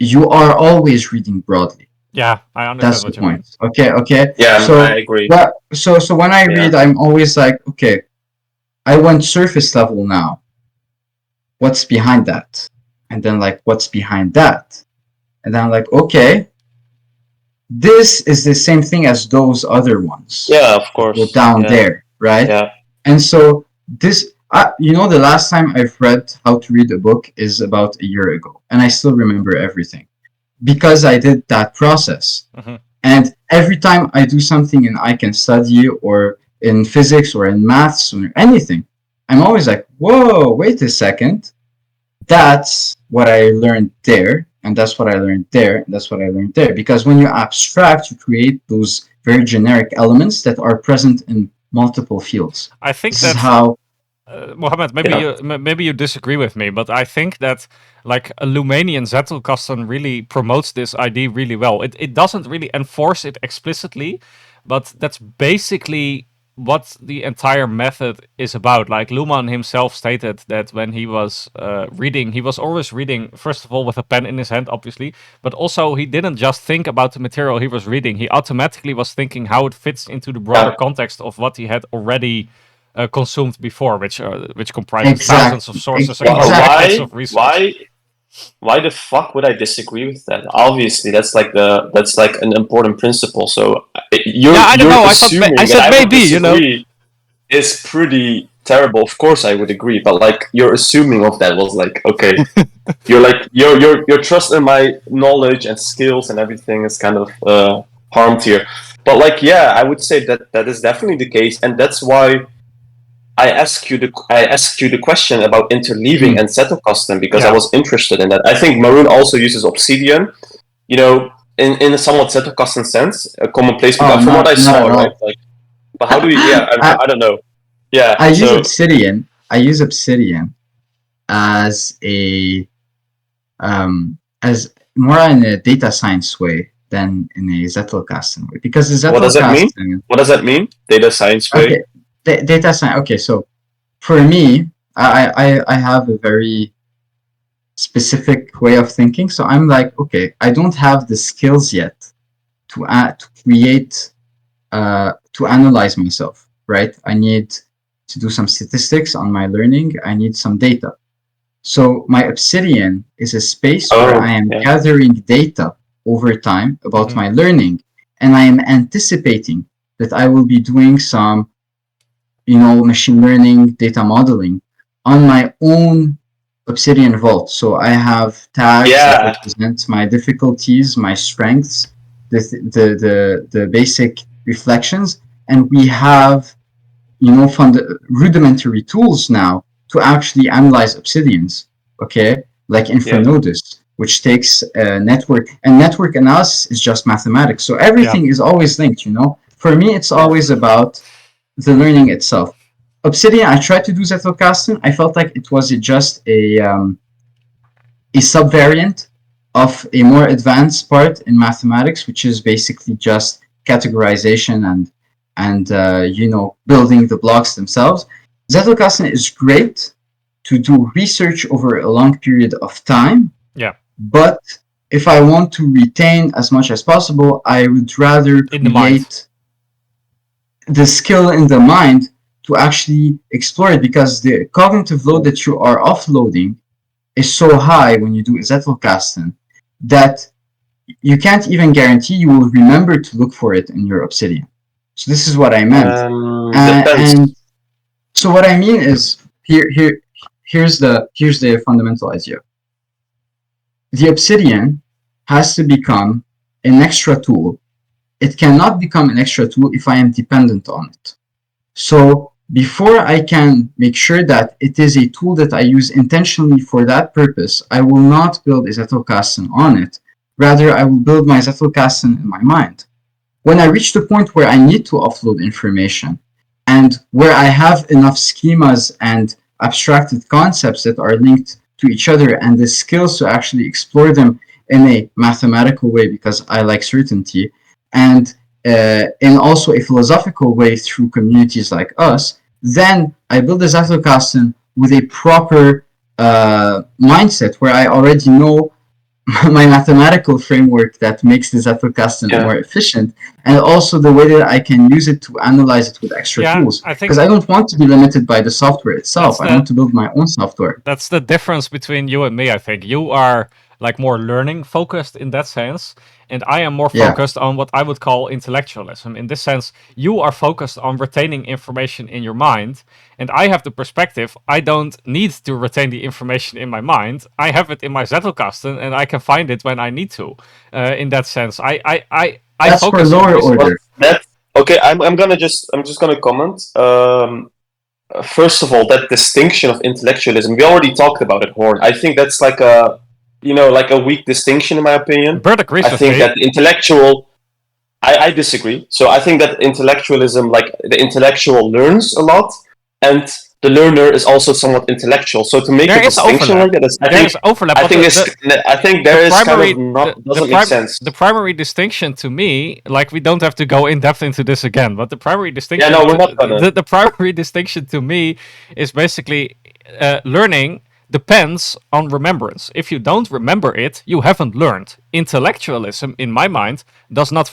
you are always reading broadly. Yeah, I understand That's the what you mean. point. Okay. Yeah, So I agree. so when I read, Yeah. I'm always like, okay, I went surface level now. What's behind that? And then like, what's behind that? And then I'm like, okay, this is the same thing as those other ones. Yeah, of Go course. down Yeah. there, right? Yeah. And so this, the last time I've read how to read a book is about a year ago, and I still remember everything because I did that process. Mm-hmm. And every time I do something in I can study or in physics or in maths or anything, I'm always like, whoa, wait a second. That's what I learned there, and that's what I learned there, and that's what I learned there. Because when you abstract, you create those very generic elements that are present in multiple fields. I think This that is how. Mohammed, maybe you disagree with me, but I think that like a Lumanian Zettelkasten really promotes this idea really well. It doesn't really enforce it explicitly, but that's basically what the entire method is about. Like Luhmann himself stated that when he was reading, he was always reading, first of all, with a pen in his hand, obviously, but also he didn't just think about the material he was reading. He automatically was thinking how it fits into the broader context of what he had already consumed before, which comprises thousands of sources and decades of research. Why the fuck would I disagree with that? Obviously, that's like an important principle. So you're I don't know. assuming I said that I would maybe, disagree is pretty terrible. Of course, I would agree, but like your assuming of that was like, okay, you're like your trust in my knowledge and skills and everything is kind of harmed here. But like, yeah, I would say that is definitely the case, and that's why I asked you the question about interleaving and Zettelkasten because I was interested in that. I think Maroon also uses Obsidian, in a somewhat Zettelkasten sense, a commonplace. From what I saw, right? Like, but how do we? Yeah, I don't know. Yeah, I use Obsidian. as a as more in a data science way than in a Zettelkasten way, because the What does that mean? Zettelkasten. What does that mean? Data science way? Okay, data science. Okay, so for me, I have a very specific way of thinking. So I'm like, okay, I don't have the skills yet to create, to analyze myself, right? I need to do some statistics on my learning. I need some data. So my Obsidian is a space where I am gathering data over time about my learning, and I am anticipating that I will be doing some, machine learning, data modeling on my own Obsidian Vault. So I have tags that represent my difficulties, my strengths, the basic reflections, and we have, rudimentary tools now to actually analyze Obsidians. Okay, like Infernodus, which takes a network, and network analysis is just mathematics. So everything is always linked. For me, it's always about the learning itself. Obsidian, I tried to do Zettelkasten. I felt like it was just a subvariant of a more advanced part in mathematics, which is basically just categorization and building the blocks themselves. Zettelkasten is great to do research over a long period of time. Yeah. But if I want to retain as much as possible, I would rather create the skill in the mind to actually explore it, because the cognitive load that you are offloading is so high when you do Zettelkasten that you can't even guarantee you will remember to look for it in your Obsidian. So this is what I meant. And so what I mean is here's the fundamental idea. The Obsidian has to become an extra tool. It cannot become an extra tool if I am dependent on it. So before I can make sure that it is a tool that I use intentionally for that purpose, I will not build a Zettelkasten on it. Rather, I will build my Zettelkasten in my mind. When I reach the point where I need to offload information and where I have enough schemas and abstracted concepts that are linked to each other and the skills to actually explore them in a mathematical way, because I like certainty, and in also a philosophical way through communities like us, then I build a Zettelkasten with a proper mindset where I already know my mathematical framework that makes the Zettelkasten more efficient, and also the way that I can use it to analyze it with extra tools. Because I don't want to be limited by the software itself. I want to build my own software. That's the difference between you and me, I think. You are like more learning focused in that sense, and I am more focused on what I would call intellectualism. In this sense, you are focused on retaining information in your mind, and I have the perspective, I don't need to retain the information in my mind. I have it in my Zettelkasten, and I can find it when I need to. In that sense, I that's focus for lower order. Okay, I'm just gonna comment. First of all, that distinction of intellectualism, we already talked about it, Hoorn. I think that's like a weak distinction in my opinion. Bert agrees with me. I think that intellectual, I disagree. So I think that intellectualism, like the intellectual learns a lot, and the learner is also somewhat intellectual. So to make a distinction like that, I think there is kind of not doesn't make sense. The primary distinction to me, like we don't have to go in depth into this again, but the primary distinction, we're not gonna. The primary distinction to me is basically learning depends on remembrance. If you don't remember it, you haven't learned. Intellectualism, in my mind, does not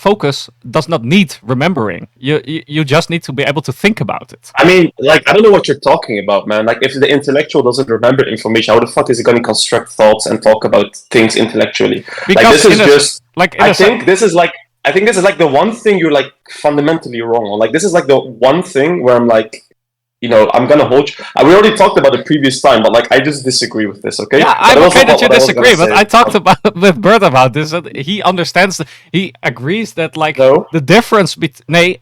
need remembering. You just need to be able to think about it. I mean, like, I don't know what you're talking about, man. Like, if the intellectual doesn't remember information, how the fuck is he going to construct thoughts and talk about things intellectually? Because I think this is like the one thing you're like fundamentally wrong on. Like, this is like the one thing where I'm like, I'm gonna hold you. We already talked about it previous time, but like I just disagree with this. Okay? Yeah, I'm okay that you disagree, but I talked with Bert about this. That he understands. He agrees that like the difference between.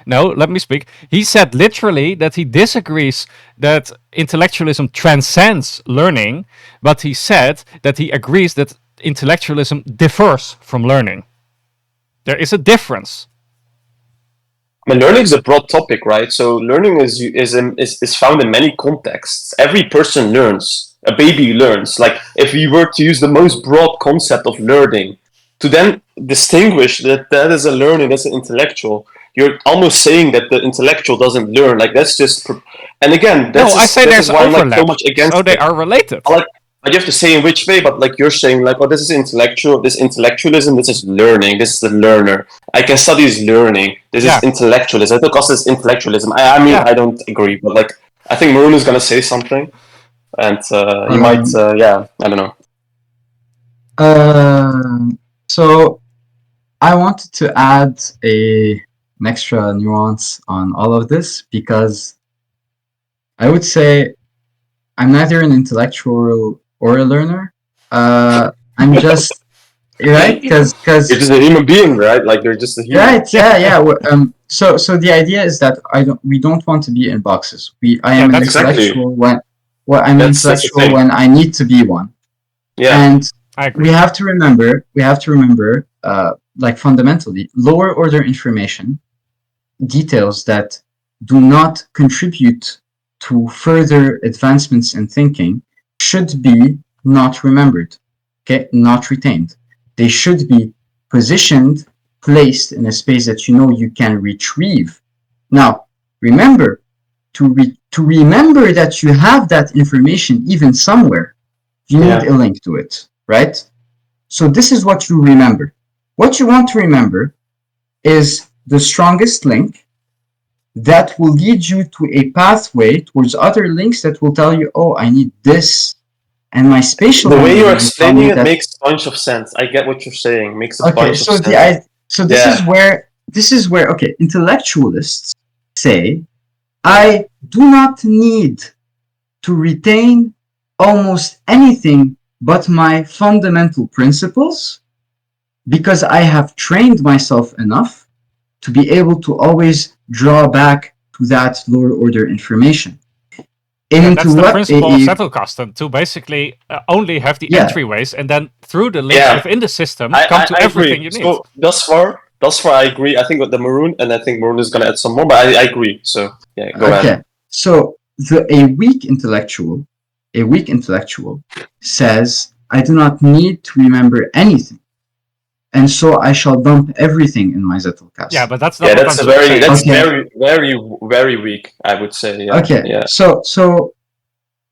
Let me speak. He said literally that he disagrees that intellectualism transcends learning, but he said that he agrees that intellectualism differs from learning. There is a difference. I mean, learning is a broad topic, right? So learning is found in many contexts. Every person learns. a baby learns. Like if we were to use the most broad concept of learning to then distinguish that is a learning, that's an intellectual, you're almost saying that the intellectual doesn't learn. Like that's just, and again, No, I say that there's is why I'm like so overlap, much against so they it. are related. Like you have to say in which way, but like you're saying, like, oh, this is intellectual, this intellectualism, this is learning, this is the learner. I can study is learning. This is intellectualism. I think also is intellectualism. I mean, I don't agree, but like, I think Maroon is gonna say something, and he might, I don't know. So I wanted to add an extra nuance on all of this because I would say I'm neither an intellectual or a learner. I'm just right because You're just a human being, right? Like you're just a human. right, yeah. So the idea is that we don't want to be in boxes. I am an intellectual I'm an intellectual when I need to be one. Yeah, and I agree. we have to remember, like fundamentally, lower order information, details that do not contribute to further advancements in thinking should be not remembered, okay, not retained. They should be positioned, placed in a space that you know you can retrieve. Now, remember, to remember that you have that information even somewhere, you need a link to it, right? So this is what you remember. What you want to remember is the strongest link that will lead you to a pathway towards other links that will tell you, oh, I need this. And my spatial the way you're explaining it makes a bunch of sense. I get what you're saying. Makes a bunch of sense. So this is where okay, intellectualists say, I do not need to retain almost anything but my fundamental principles because I have trained myself enough to be able to always draw back to that lower order information. And that's the principle of Zettelkasten, to basically only have the entryways, and then through the links within the system, come to everything you need. So thus far I agree. I think with the Maroon, and I think Maroon is going to add some more, but I agree. So yeah, go ahead. So a weak intellectual says, I do not need to remember anything. And so I shall dump everything in my Zettelkasten. Yeah, but that's not what I'm saying. That's very, very, very weak, I would say. Yeah. Okay. Yeah. So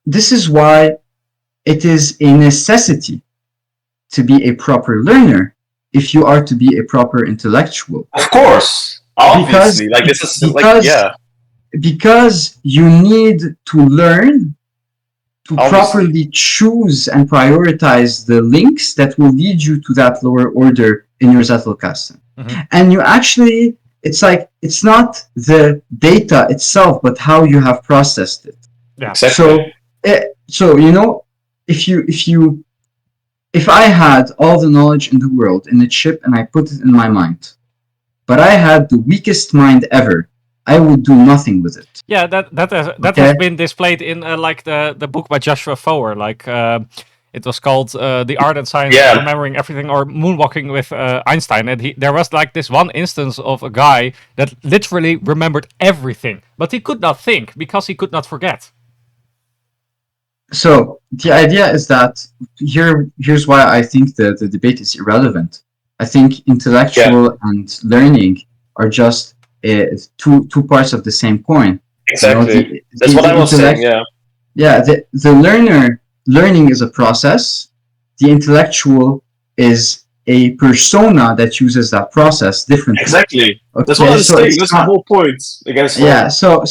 this is why it is a necessity to be a proper learner if you are to be a proper intellectual. Of course. Obviously. Because you need to learn to properly choose and prioritize the links that will lead you to that lower order in your Zettelkasten. Mm-hmm. And you actually, it's not the data itself, but how you have processed it. Yeah. Exactly. So you know, if I had all the knowledge in the world in a chip and I put it in my mind, but I had the weakest mind ever, I would do nothing with it. Yeah, that has been displayed in like the book by Joshua Foer, like it was called The Art and Science of Remembering Everything, or Moonwalking with Einstein. And there was like this one instance of a guy that literally remembered everything, but he could not think because he could not forget. So the idea is that here's why I think the debate is irrelevant. I think intellectual and learning are just two parts of the same coin. Exactly. That's what I was saying. Yeah. The learning is a process. The intellectual is a persona that uses that process differently. Exactly. Okay, that's what I'm saying. That's the whole point.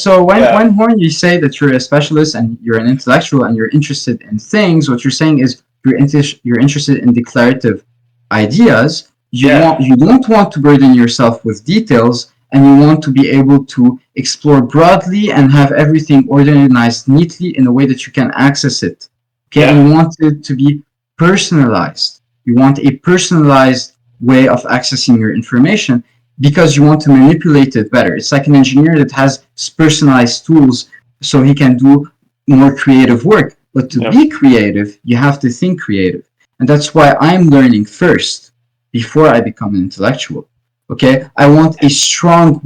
So when Hoorn, you say that you're a specialist and you're an intellectual and you're interested in things, what you're saying is you're interested in declarative ideas. You don't want to burden yourself with details, and you want to be able to explore broadly and have everything organized neatly in a way that you can access it. Okay, and you want it to be personalized. You want a personalized way of accessing your information because you want to manipulate it better. It's like an engineer that has personalized tools so he can do more creative work. But to be creative, you have to think creative. And that's why I'm learning first before I become an intellectual. Okay, I want a strong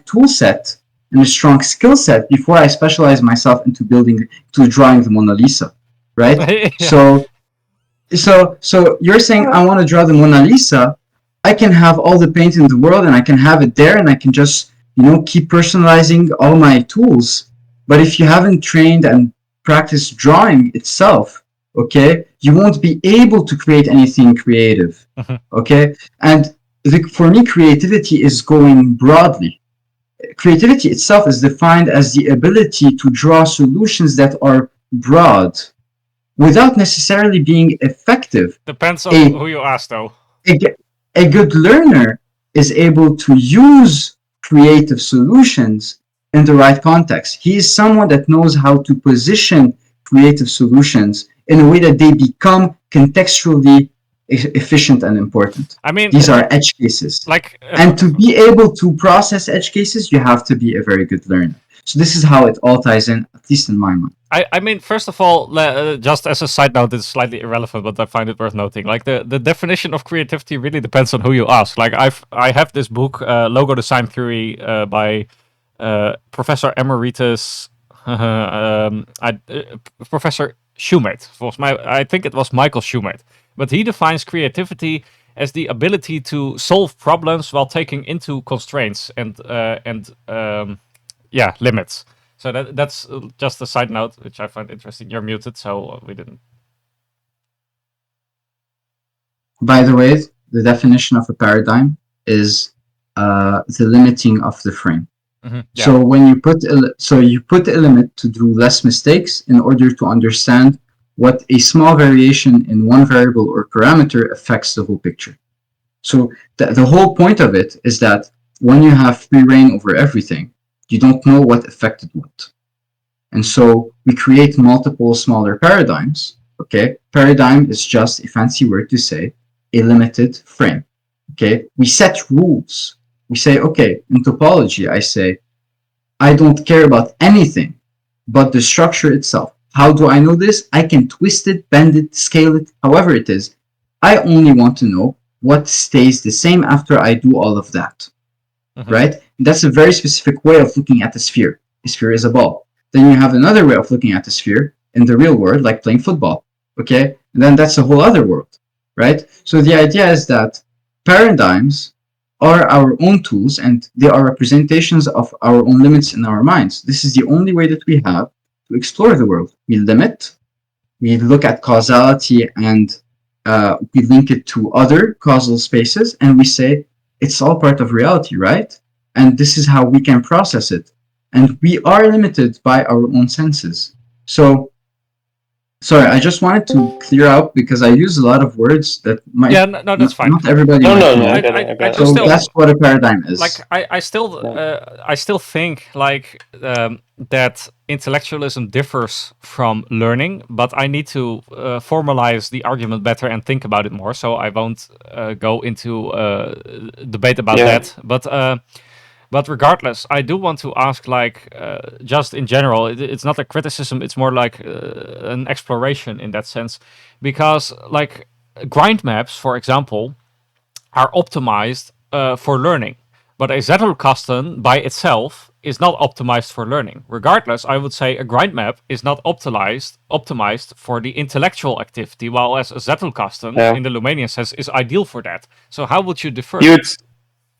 tool set and a strong skill set before I specialize myself into drawing the Mona Lisa, right? Yeah. So you're saying I want to draw the Mona Lisa. I can have all the paint in the world and I can have it there and I can just, keep personalizing all my tools. But if you haven't trained and practiced drawing itself, okay, you won't be able to create anything creative. Mhm. Okay? And for me, creativity is going broadly. Creativity itself is defined as the ability to draw solutions that are broad without necessarily being effective. Depends on A, who you ask, though. a, a good learner is able to use creative solutions in the right context. He is someone that knows how to position creative solutions in a way that they become contextually efficient and important. I mean, These are edge cases. like, And to be able to process edge cases, you have to be a very good learner. So this is how it all ties in, at least in my mind. I mean, first of all, just as a side note, it's slightly irrelevant, but I find it worth noting. Like the definition of creativity really depends on who you ask. Like I have this book, Logo Design Theory, by Professor Emeritus, Professor Schumate. I think it was Michael Schumate, but he defines creativity as the ability to solve problems while taking into constraints and limits. So that's just a side note, which I find interesting. You're muted, so we didn't. By the way, the definition of a paradigm is the limiting of the frame. Mm-hmm. Yeah. So when you put a limit to do less mistakes in order to understand what a small variation in one variable or parameter affects the whole picture. So the whole point of it is that when you have free reign over everything, you don't know what affected what. And so we create multiple smaller paradigms. Okay, paradigm is just a fancy word to say a limited frame. Okay, we set rules. We say, okay, in topology, I say, I don't care about anything but the structure itself. How do I know this? I can twist it, bend it, scale it, however it is. I only want to know what stays the same after I do all of that. Mm-hmm. Right? That's a very specific way of looking at the sphere. A sphere is a ball. Then you have another way of looking at the sphere in the real world, like playing football. Okay? And then that's a whole other world. Right? So the idea is that paradigms are our own tools and they are representations of our own limits in our minds. This is the only way that we have to explore the world. We limit, we look at causality and we link it to other causal spaces and we say it's all part of reality, right? And this is how we can process it. And we are limited by our own senses. So, sorry, I just wanted to clear out because I use a lot of words that might. Yeah, no, that's fine. Not everybody. No, might know. I get it. So that's what a paradigm is. Like I still think like that intellectualism differs from learning, but I need to formalize the argument better and think about it more. So I won't go into debate about that. But regardless, I do want to ask, like, just in general, it's not a criticism, it's more like an exploration in that sense. Because, like, grind maps, for example, are optimized for learning. But a Zettelkasten by itself is not optimized for learning. Regardless, I would say a grind map is not optimized for the intellectual activity, while as a Zettelkasten in the Lumanian sense is ideal for that. So how would you differ?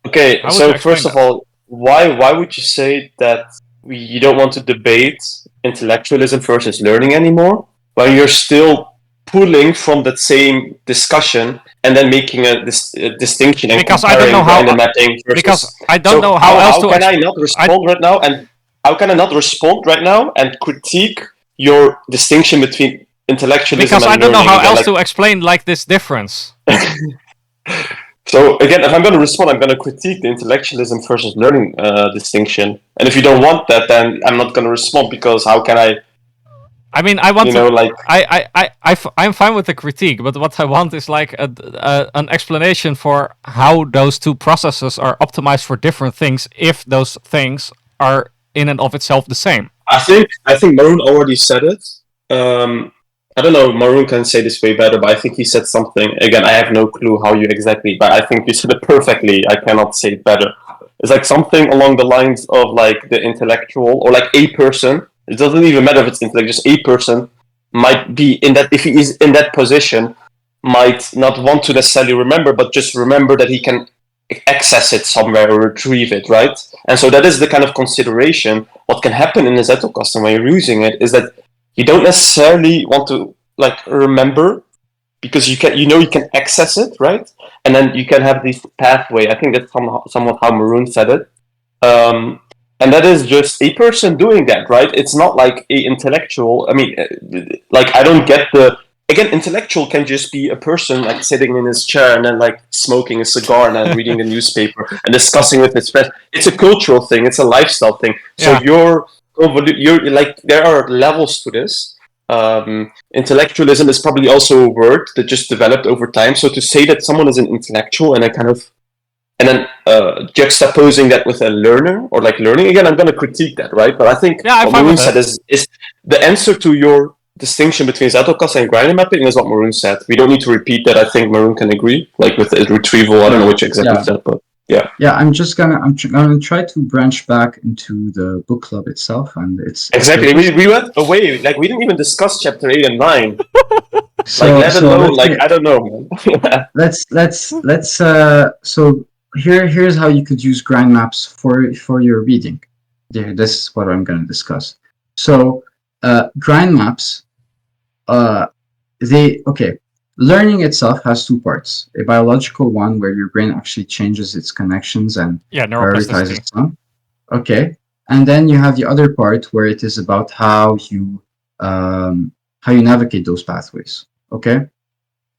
Okay, so first of all, why would you say that you don't want to debate intellectualism versus learning anymore when you're still pulling from that same discussion and then making a distinction and because comparing I don't know how mapping versus... Because I don't know how else to... How can I not respond right now and how can I not respond right now and critique your distinction between intellectualism and learning? Because I don't know how else to explain like this difference. So again, if I'm going to respond, I'm going to critique the intellectualism versus learning distinction. And if you don't want that, then I'm not going to respond because how can I? I mean, I want I'm fine with the critique, but what I want is like an explanation for how those two processes are optimized for different things, if those things are in and of itself the same. I think Maroon already said it. I don't know, Maroon can say this way better, but I think he said something. Again, I have no clue how you exactly, but I think you said it perfectly. I cannot say it better. It's like something along the lines of like the intellectual or like a person. It doesn't even matter if it's intellect, just a person might be in that, if he is in that position, might not want to necessarily remember, but just remember that he can access it somewhere or retrieve it, right? And so that is the kind of consideration. What can happen in the Zettelkasten when you're using it is that you don't necessarily want to like remember, because you can access it, right? And then you can have this pathway. I think that's somewhat how Maroon said it. And that is just a person doing that, right? It's not like a intellectual. I mean, like I don't get the. Again, intellectual can just be a person like sitting in his chair and then like smoking a cigar and then reading the newspaper and discussing with his friends. It's a cultural thing. It's a lifestyle thing. So you're like, there are levels to this. Intellectualism is probably also a word that just developed over time. So to say that someone is an intellectual and then juxtaposing that with a learner or like learning, again, I'm going to critique that, right? But I think what Maroon said is the answer to your distinction between Zettelkasten and GRINDE mapping is what Maroon said. We don't need to repeat that. I think Maroon can agree, like with the retrieval. I don't know which exactly said, but yeah. Yeah, I'm gonna try to branch back into the book club itself, and it's exactly. We went away. Like we didn't even discuss chapter 8 and 9. So, like let alone like I don't know, man. let's so here's how you could use GRINDE maps for your reading. This is what I'm gonna discuss. So GRINDE maps, learning itself has two parts: a biological one where your brain actually changes its connections and prioritizes some. Okay, and then you have the other part where it is about how you navigate those pathways. Okay,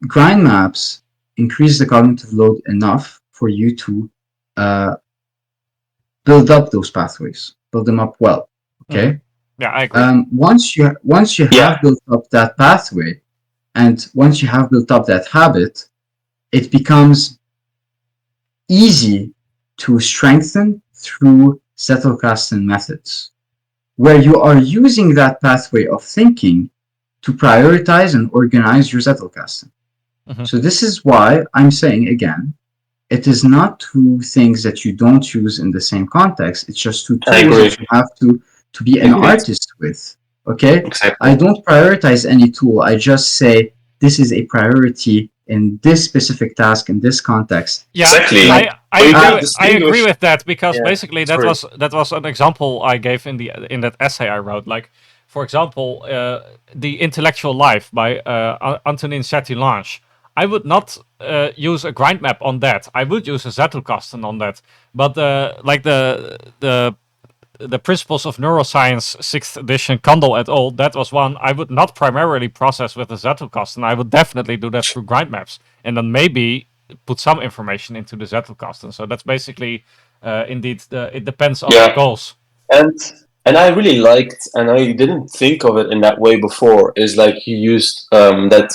GRINDE maps increase the cognitive load enough for you to build up those pathways, build them up well. Okay. Yeah, I agree. Once you have built up that pathway, and once you have built up that habit, it becomes easy to strengthen through Zettelkasten methods, where you are using that pathway of thinking to prioritize and organize your Zettelkasten. So this is why I'm saying again, it is not two things that you don't use in the same context. It's just two tools that you have to be an artist with. Okay? Exactly. I don't prioritize any tool. I just say this is a priority in this specific task in this context. Yeah, exactly. I agree with that, because basically that was an example I gave in that essay I wrote. Like, for example, The Intellectual Life by Antonin Saint-Lange. I would not use a GRINDE map on that. I would use a Zettelkasten on that. But like the Principles of Neuroscience 6th edition, Kandel et al., that was one I would not primarily process with a Zettelkasten. I would definitely do that through GRINDE maps, and then maybe put some information into the Zettelkasten. So that's basically, indeed, it depends on the goals. And I really liked, and I didn't think of it in that way before, is like you used that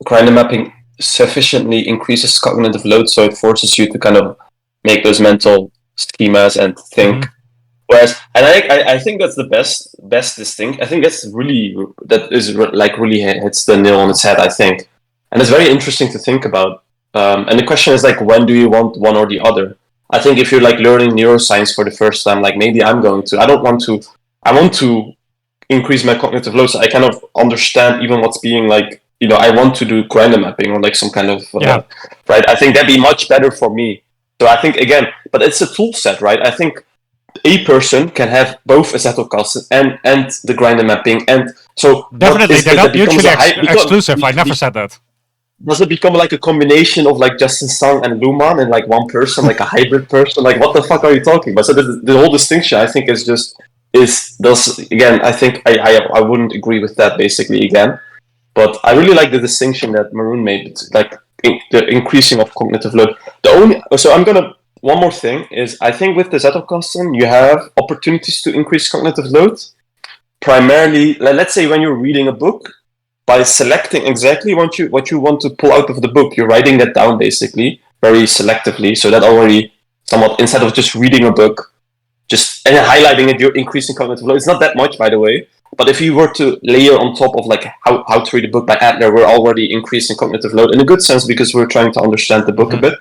GRINDE mapping sufficiently increases cognitive load, so it forces you to kind of make those mental schemas and think. Whereas, and I think that's the best distinct. I think really hits the nail on its head. I think, and it's very interesting to think about. And the question is like, when do you want one or the other? I think if you're like learning neuroscience for the first time, like maybe I want to increase my cognitive load, so I kind of understand even what's being like. I want to do GRINDE mapping or like some kind of right. I think that'd be much better for me. So I think again, but it's a tool set, right? I think a person can have both a Zettelkasten and the GRINDE mapping, and so definitely they're not mutually exclusive. I never said that. Does it become like a combination of like Justin Sung and Luhmann and like one person, like a hybrid person? Like what the fuck are you talking about? So the whole distinction, I think, again. I think I wouldn't agree with that basically again. But I really like the distinction that Maroon made, like the increasing of cognitive load. One more thing is, I think with the Zettelkasten, you have opportunities to increase cognitive load. Primarily, let's say when you're reading a book, by selecting exactly what you want to pull out of the book, you're writing that down basically, very selectively. So that already somewhat, instead of just reading a book, and highlighting it, you're increasing cognitive load. It's not that much, by the way. But if you were to layer on top of like how to read a book by Adler, we're already increasing cognitive load in a good sense, because we're trying to understand the book a bit.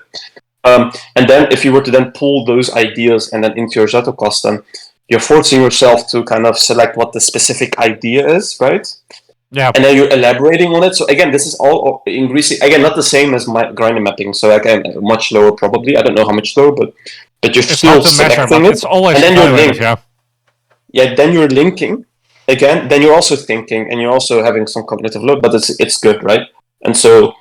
And then if you were to then pull those ideas and then into your Zettelkasten, you're forcing yourself to kind of select what the specific idea is, right? Yeah. And then you're elaborating on it. So again, this is all increasing. Again, not the same as my GRINDE mapping. So again, much lower probably. I don't know how much lower, but you're It's still hard to measure, selecting but it. it's always And then you're evaluative, linked. Yeah, then you're linking. Again, then you're also thinking, and you're also having some cognitive load, but it's good, right? And so,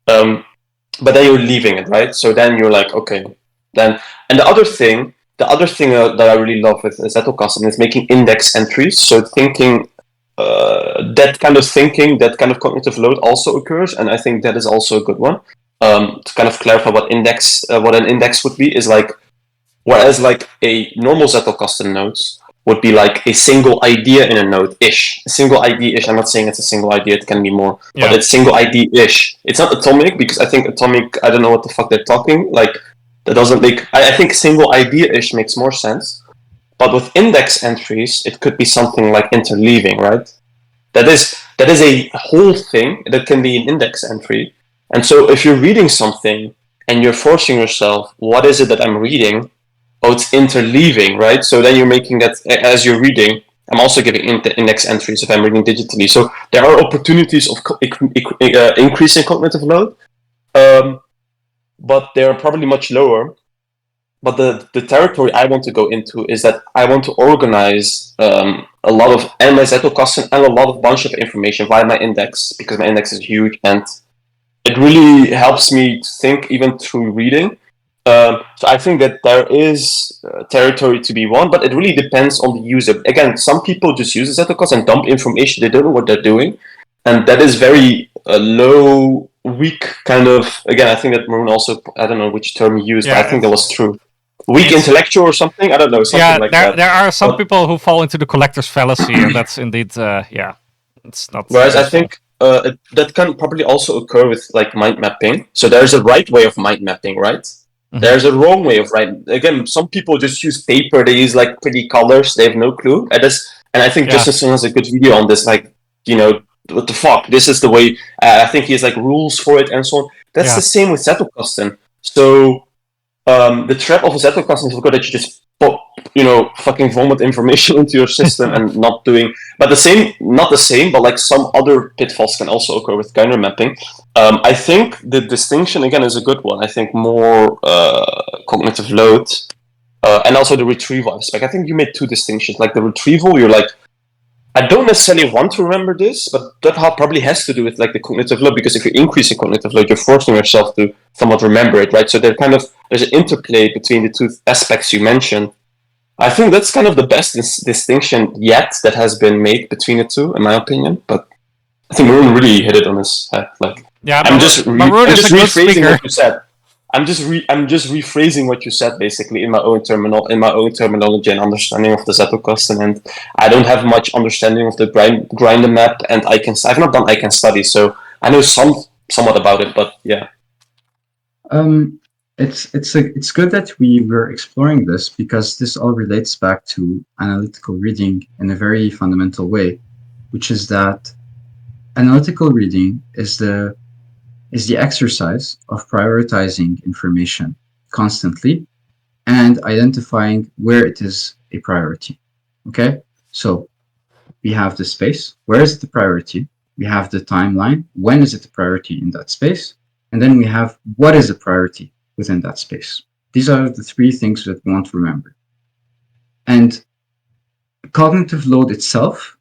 but then you're leaving it, right? So then you're like, okay, then. And the other thing that I really love with Zettelkasten is making index entries. So thinking, that kind of thinking, that kind of cognitive load also occurs, and I think that is also a good one. To kind of clarify what an index would be is like, whereas like a normal Zettelkasten nodes would be like a single idea in a node-ish. A single idea-ish. I'm not saying it's a single idea, it can be more. Yeah. But it's single idea-ish. It's not atomic, because I think atomic, I don't know what the fuck they're talking. Like, that doesn't make... I think single idea-ish makes more sense. But with index entries, it could be something like interleaving, right? That is a whole thing that can be an index entry. And so if you're reading something and you're forcing yourself, what is it that I'm reading? Oh, it's interleaving, right? So then you're making that as you're reading. I'm also giving index entries if I'm reading digitally. So there are opportunities of increasing cognitive load, but they're probably much lower. But the territory I want to go into is that I want to organize a lot of my Zettelkasten and a lot of bunch of information via my index, because my index is huge and it really helps me to think even through reading. So I think that there is territory to be won, but it really depends on the user. Again, some people just use the Zettelkasten and dump information. They don't know what they're doing. And that is very low, weak kind of... Again, I think that Maroon also... I don't know which term he used, but I think that was true. Weak intellectual or something? I don't know, something like that. There are some people who fall into the collector's fallacy, and that's indeed, it's not... Whereas I think that can probably also occur with like mind mapping. So there's a right way of mind mapping, right? There's a wrong way of writing. Again, some people just use paper. They use like pretty colors. They have no clue. And I think Justin has a good video on this. Like, what the fuck? This is the way. I think he has like rules for it and so on. That's the same with Zettelkasten. So the trap of a Zettelkasten is that you just fucking vomit information into your system and not doing. But not the same, but like some other pitfalls can also occur with counter mapping. I think the distinction again is a good one. I think more cognitive load and also the retrieval aspect. I think you made two distinctions. Like the retrieval, you're like, I don't necessarily want to remember this, but that probably has to do with like the cognitive load, because if you increase the cognitive load, you're forcing yourself to somewhat remember it, right? So there's an interplay between the two aspects you mentioned. I think that's kind of the best distinction yet that has been made between the two, in my opinion. But I think Maroon really hit it on his head. Like, I'm just rephrasing what you said. I'm just rephrasing what you said basically in my own terminology and understanding of the Zettelkasten, and I don't have much understanding of the GRINDE map, and I've not done ICANN study, so I know somewhat about it, but yeah. It's good that we were exploring this, because this all relates back to analytical reading in a very fundamental way, which is that analytical reading is the exercise of prioritizing information constantly and identifying where it is a priority. Okay, so we have the space. Where is it the priority? We have the timeline. When is it a priority in that space? And then we have what is a priority within that space. These are the three things that we want to remember. And cognitive load itself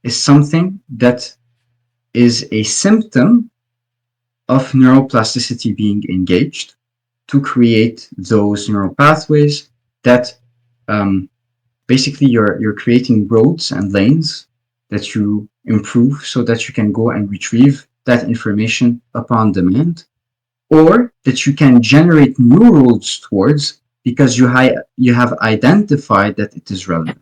is something that is a symptom of neuroplasticity being engaged to create those neural pathways that basically you're creating roads and lanes that you improve so that you can go and retrieve that information upon demand, or that you can generate new roads towards because you have identified that it is relevant.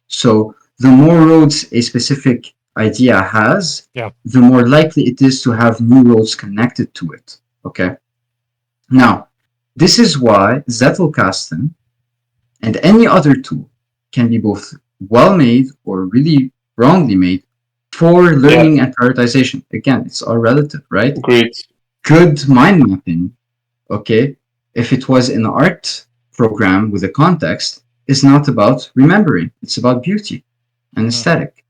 So the more roads a specific idea has, the more likely it is to have new roads connected to it. Okay. Now, this is why Zettelkasten and any other tool can be both well-made or really wrongly made for learning and prioritization. Again, it's all relative, right? Great. Good mind mapping, okay, if it was an art program with a context, is not about remembering. It's about beauty and aesthetic,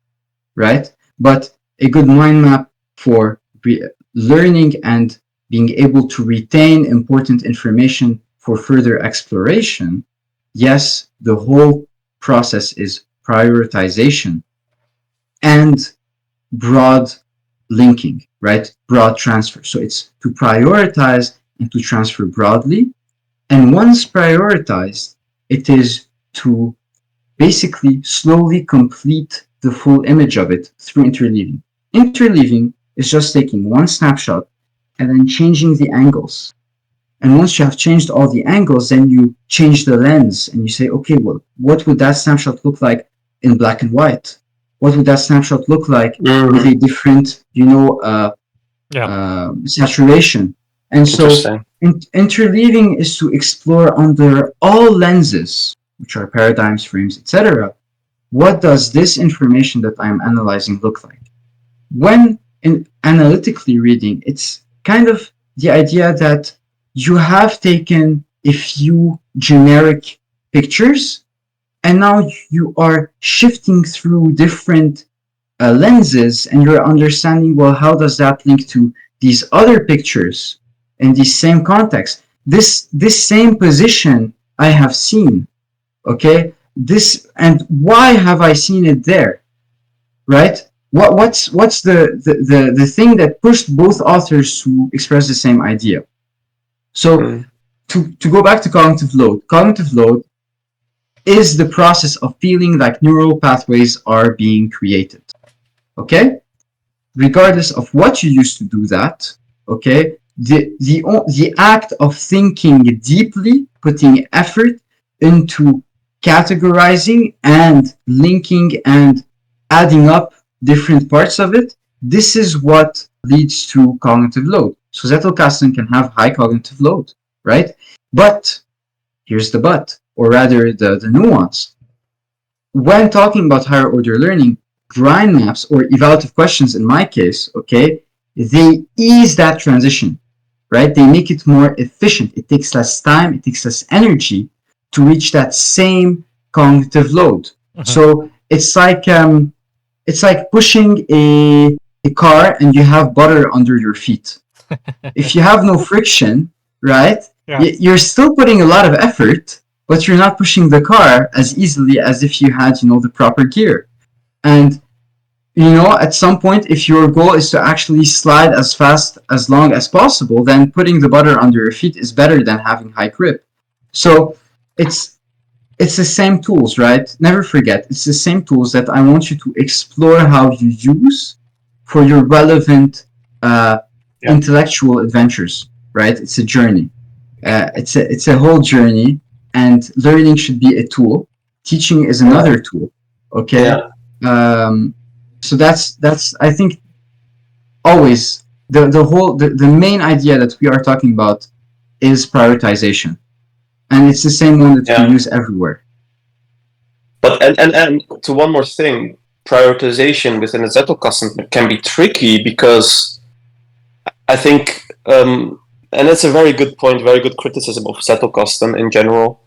right? But a good mind map for learning and being able to retain important information for further exploration, yes, the whole process is prioritization and broad linking, right? Broad transfer. So it's to prioritize and to transfer broadly. And once prioritized, it is to basically slowly complete the full image of it through interleaving. Interleaving is just taking one snapshot and then changing the angles. And once you have changed all the angles, then you change the lens and you say, okay, well, what would that snapshot look like in black and white? What would that snapshot look like with a different, saturation? And so interleaving is to explore under all lenses, which are paradigms, frames, etc. What does this information that I'm analyzing look like? When analytically reading, it's kind of the idea that you have taken a few generic pictures and now you are shifting through different lenses and you're understanding, well, how does that link to these other pictures in the same context? This same position I have seen, okay? And why have I seen it there, right? What's the thing that pushed both authors to express the same idea? So to go back to cognitive load is the process of feeling like neural pathways are being created. Okay? Regardless of what you use to do that, okay, the act of thinking deeply, putting effort into categorizing and linking and adding up different parts of it, this is what leads to cognitive load. So Zettelkasten can have high cognitive load, right? But here's the but, or rather the nuance. When talking about higher order learning, grind maps or evaluative questions in my case, okay, they ease that transition, right? They make it more efficient. It takes less time, it takes less energy to reach that same cognitive load. So it's like pushing a car and you have butter under your feet. If you have no friction, right, you're still putting a lot of effort, but you're not pushing the car as easily as if you had, the proper gear. And, at some point, if your goal is to actually slide as fast, as long as possible, then putting the butter under your feet is better than having high grip. So it's the same tools, right? Never forget, it's the same tools that I want you to explore how you use for your relevant intellectual adventures, right? It's a journey. It's a whole journey, and learning should be a tool. Teaching is another tool. Okay. So that's I think always the main idea that we are talking about is prioritization, and it's the same one that we use everywhere. But and to one more thing, prioritization within a Zettelkasten can be tricky because I think, and it's a very good point, very good criticism of Zettelkasten in general,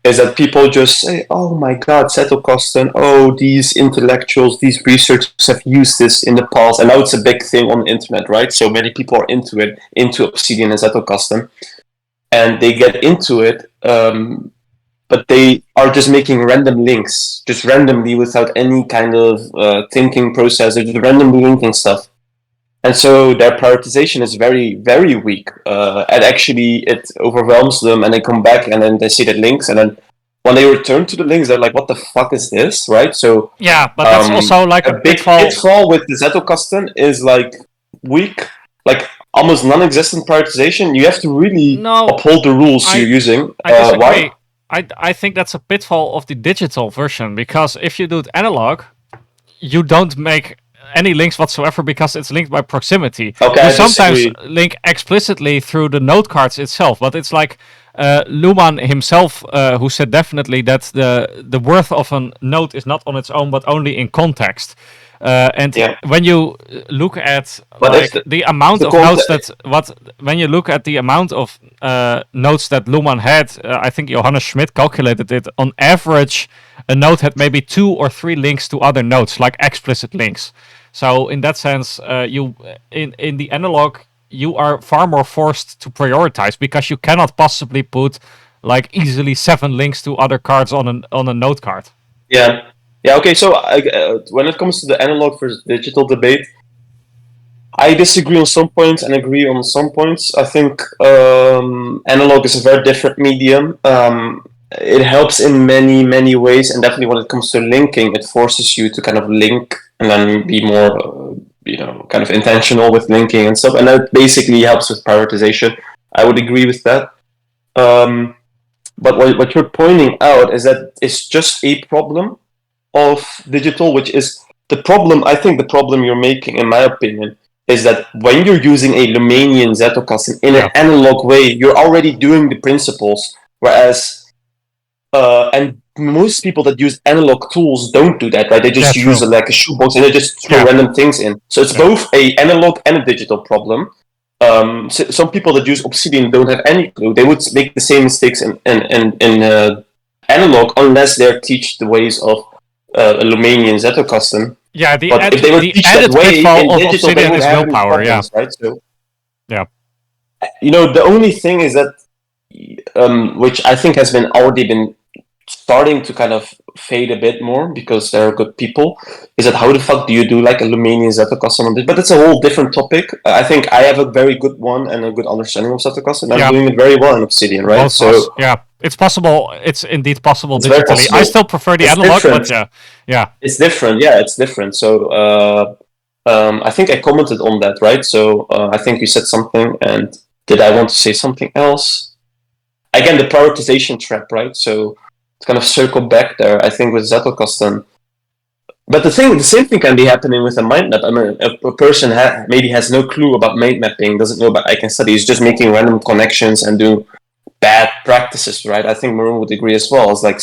is that people just say, oh my god, Zettelkasten, oh, these intellectuals, these researchers have used this in the past, and now it's a big thing on the internet, right? So many people are into it, into Obsidian and Zettelkasten, and they get into it, but they are just making random links, just randomly without any kind of thinking process, they're just randomly linking stuff. And so their prioritization is very, very weak. And actually, it overwhelms them, and they come back, and then they see the links, and then when they return to the links, they're like, "What the fuck is this?" Right? So yeah, but that's also like a big pitfall with the Zettelkasten is like weak, like almost non-existent prioritization. You have to really uphold the rules you're using. I disagree. Why? I think that's a pitfall of the digital version, because if you do it analog, you don't make any links whatsoever because it's linked by proximity. Okay, you sometimes link explicitly through the note cards itself, but it's like Luhmann himself who said definitely that the worth of a note is not on its own but only in context. And Yeah. when you look at But if the amount the of context- notes when you look at the amount of notes that Luhmann had, I think Johannes Schmidt calculated it. On average, a node had maybe 2 or 3 links to other nodes, like explicit links. So in that sense, you in the analog, you are far more forced to prioritize because you cannot possibly put like easily 7 links to other cards on a node card. Yeah. Yeah. Okay. So when it comes to the analog versus digital debate, I disagree on some points and agree on some points. I think analog is a very different medium. It helps in many, many ways, and definitely when it comes to linking, it forces you to kind of link and then be more, kind of intentional with linking and stuff. And that basically helps with prioritization. I would agree with that. But what you're pointing out is that it's just a problem of digital, which is the problem. I think the problem you're making, in my opinion, is that when you're using a Lumanian Zettelkasten in an analog way, you're already doing the principles, whereas and most people that use analog tools don't do that, right? They just use like a shoebox and they just throw random things in. So it's both a analog and a digital problem. So some people that use Obsidian don't have any clue. They would make the same mistakes in analog unless they're teach the ways of a Lumanian Zettelkasten. Yeah, but if they were teach that way in digital, they would have willpower. Yeah, right? So yeah, the only thing is that, which I think has been already been starting to kind of fade a bit more because there are good people, is that how the fuck do you do like a Lumanian Zettelkasten on this? But it's a whole different topic. I think I have a very good one and a good understanding of Zettelkasten, and I'm doing it very well in Obsidian, right? Both so yeah, it's possible. It's indeed possible it's digitally. Possible. I still prefer the analog, different. but yeah, it's different. Yeah, it's different. So I think I commented on that, right? So I think you said something, and did I want to say something else? Again, the prioritization trap, right? So to kind of circle back there, I think with Zettelkasten. But the same thing can be happening with a mind map. I mean, a person maybe has no clue about mind mapping, doesn't know about icon study, is just making random connections and doing bad practices, right? I think Maroon would agree as well. It's like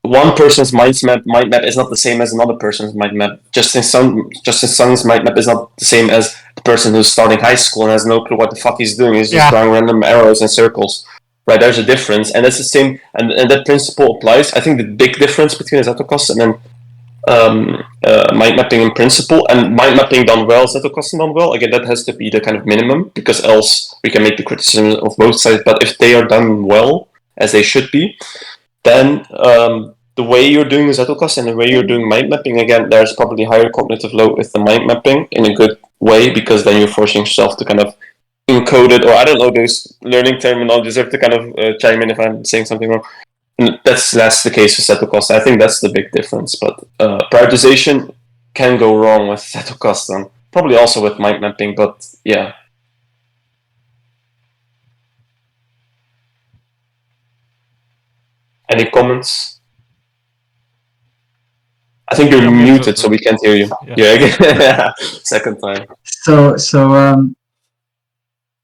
one person's mind map is not the same as another person's mind map. Justin Sung's mind map is not the same as the person who's starting high school and has no clue what the fuck he's doing. He's just drawing random arrows and circles. Right, there's a difference, and that's the same, and that principle applies. I think the big difference between Zettelkasten and mind mapping in principle, and mind mapping done well, Zettelkasten done well, again, that has to be the kind of minimum, because else we can make the criticism of both sides. But if they are done well, as they should be, then the way you're doing Zettelkasten and the way you're doing mind mapping, again, there's probably higher cognitive load with the mind mapping in a good way, because then you're forcing yourself to kind of encoded, or I don't know, those learning terminologies deserve to kind of chime in if I'm saying something wrong. That's the case with Zettelkasten. I think that's the big difference. But prioritization can go wrong with Zettelkasten. Probably also with mind mapping, but yeah. Any comments? I think you're muted, so we can't hear you. Yeah, again. Second time. So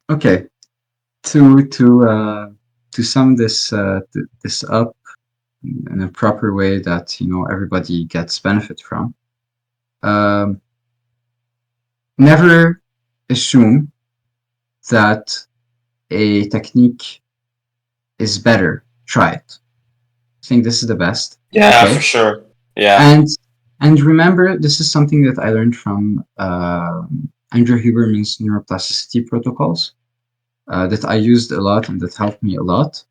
okay, to sum this this up in a proper way that everybody gets benefit from. Never assume that a technique is better. Try it. I think this is the best. Yeah, okay? For sure. Yeah. And remember, this is something that I learned from Andrew Huberman's neuroplasticity protocols that I used a lot and that helped me a lot.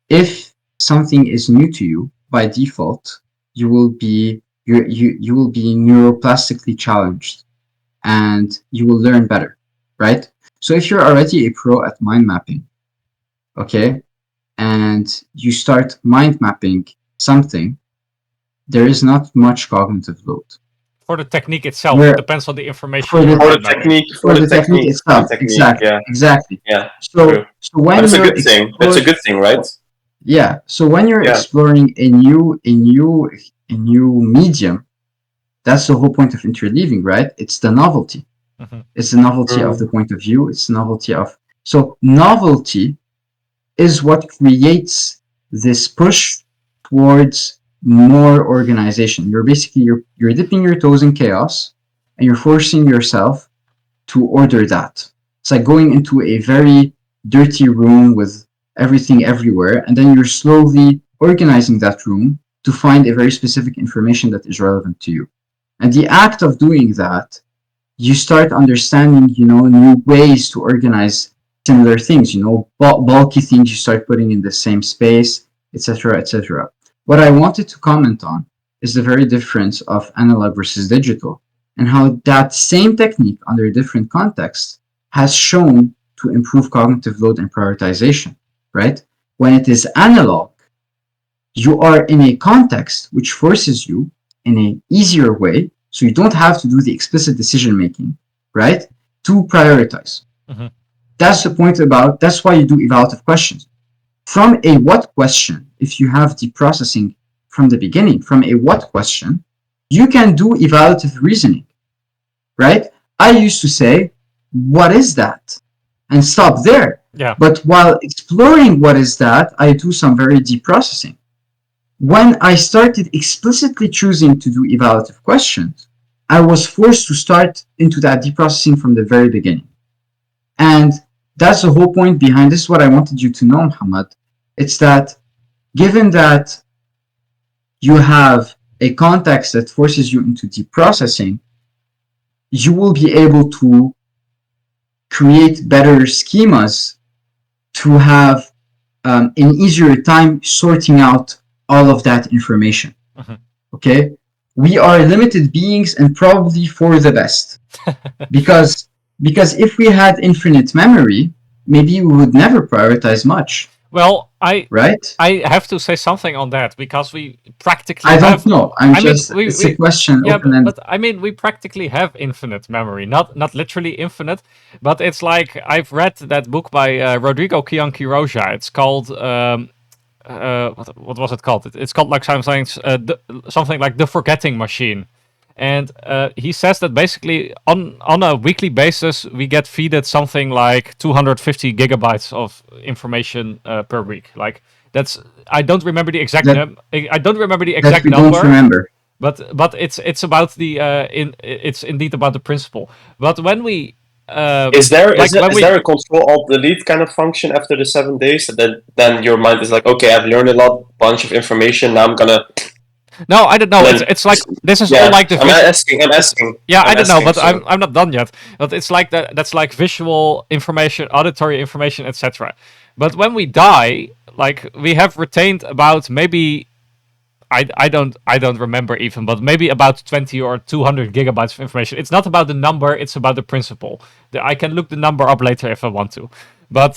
If something is new to you, by default, you will be neuroplastically challenged, and you will learn better, right? So if you're already a pro at mind mapping, okay, and you start mind mapping something, there is not much cognitive load. For the technique itself, it depends on the information. For the technique itself, exactly. Yeah. So when that's a good thing. That's a good thing, right? Yeah. So when you're exploring a new medium, that's the whole point of interleaving, right? It's the novelty. Mm-hmm. It's the novelty of the point of view. It's the novelty of novelty is what creates this push towards more organization. You're basically you're dipping your toes in chaos, and you're forcing yourself to order that. It's like going into a very dirty room with everything everywhere, and then you're slowly organizing that room to find a very specific information that is relevant to you. And the act of doing that, you start understanding, new ways to organize similar things, bulky things you start putting in the same space, etc., etc. What I wanted to comment on is the very difference of analog versus digital, and how that same technique under different contexts has shown to improve cognitive load and prioritization, right? When it is analog, you are in a context which forces you in an easier way, so you don't have to do the explicit decision making, right? To prioritize. Mm-hmm. That's the point that's why you do evaluative questions. From a what question, if you have the processing from the beginning, from a what question, you can do evaluative reasoning, right? I used to say, what is that? And stop there. Yeah. But while exploring what is that, I do some very deep processing. When I started explicitly choosing to do evaluative questions, I was forced to start into that deep processing from the very beginning. And that's the whole point behind this. What I wanted you to know, Muhammad. It's that given that you have a context that forces you into deep processing, you will be able to create better schemas to have an easier time sorting out all of that information. Mm-hmm. Okay? We are limited beings, and probably for the best. because if we had infinite memory, maybe we would never prioritize much. Well, right? I have to say something on that, because we practically I don't have, know. It's a question. Yeah, but I mean, we practically have infinite memory. Not literally infinite, but it's like, I've read that book by Rodrigo Kianquiroja. It's called what was it called? It's called like something like The Forgetting Machine. And he says that basically on a weekly basis we get feeded something like 250 gigabytes of information per week. Like, that's, I don't remember the exact I don't remember the exact number. Don't remember. But it's about it's indeed about the principle. But when we is there a control alt delete kind of function after the 7 days, that then your mind is like, okay, I've learned a bunch of information, now I'm gonna. No, I don't know. It's like, this is all like the. I'm asking. Yeah, I don't know, but I'm not done yet. But it's like that. That's like visual information, auditory information, etc. But when we die, like, we have retained about maybe, I don't remember even, but maybe about 20 or 200 gigabytes of information. It's not about the number; it's about the principle. I can look the number up later if I want to, but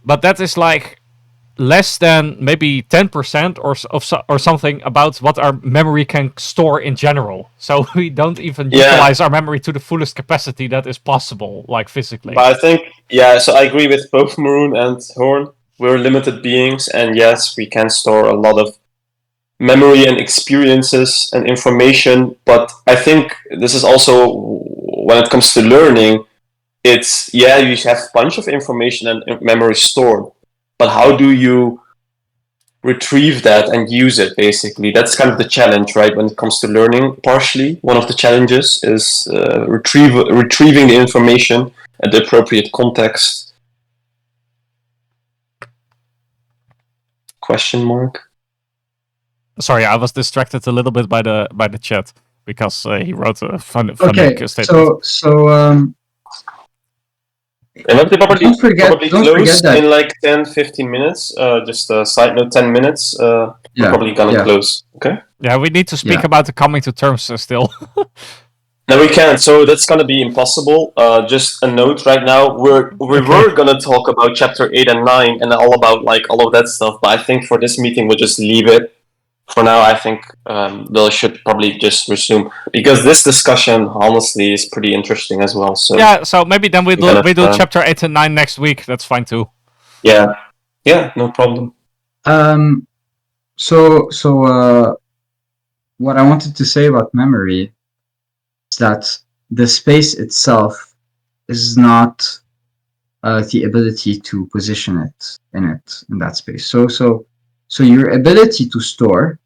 but that is like less than maybe 10% or something about what our memory can store in general. So we don't even utilize our memory to the fullest capacity that is possible, like physically. But I think, so I agree with both Maroon and Hoorn. We're limited beings, and yes, we can store a lot of memory and experiences and information, but I think this is also, when it comes to learning, it's, you have a bunch of information and memory stored, but how do you retrieve that and use it, basically? That's kind of the challenge, right? When it comes to learning, partially, one of the challenges is retrieving the information at the appropriate context. Question mark? Sorry, I was distracted a little bit by the chat, because he wrote a funny statement. And let probably don't forget close that. in like 10-15 minutes. Just a side note, 10 minutes. We're probably gonna close. Okay. Yeah, we need to speak about the coming to terms still. No, we can't. So that's gonna be impossible. Just a note right now. We were gonna talk about chapter 8 and 9 and all about like all of that stuff, but I think for this meeting we'll just leave it. For now, I think they should probably just resume, because this discussion, honestly, is pretty interesting as well. So yeah, so maybe then we do chapter 8 and 9 next week. That's fine too. Yeah, no problem. So what I wanted to say about memory is that the space itself is not the ability to position it in that space. So So your ability to store.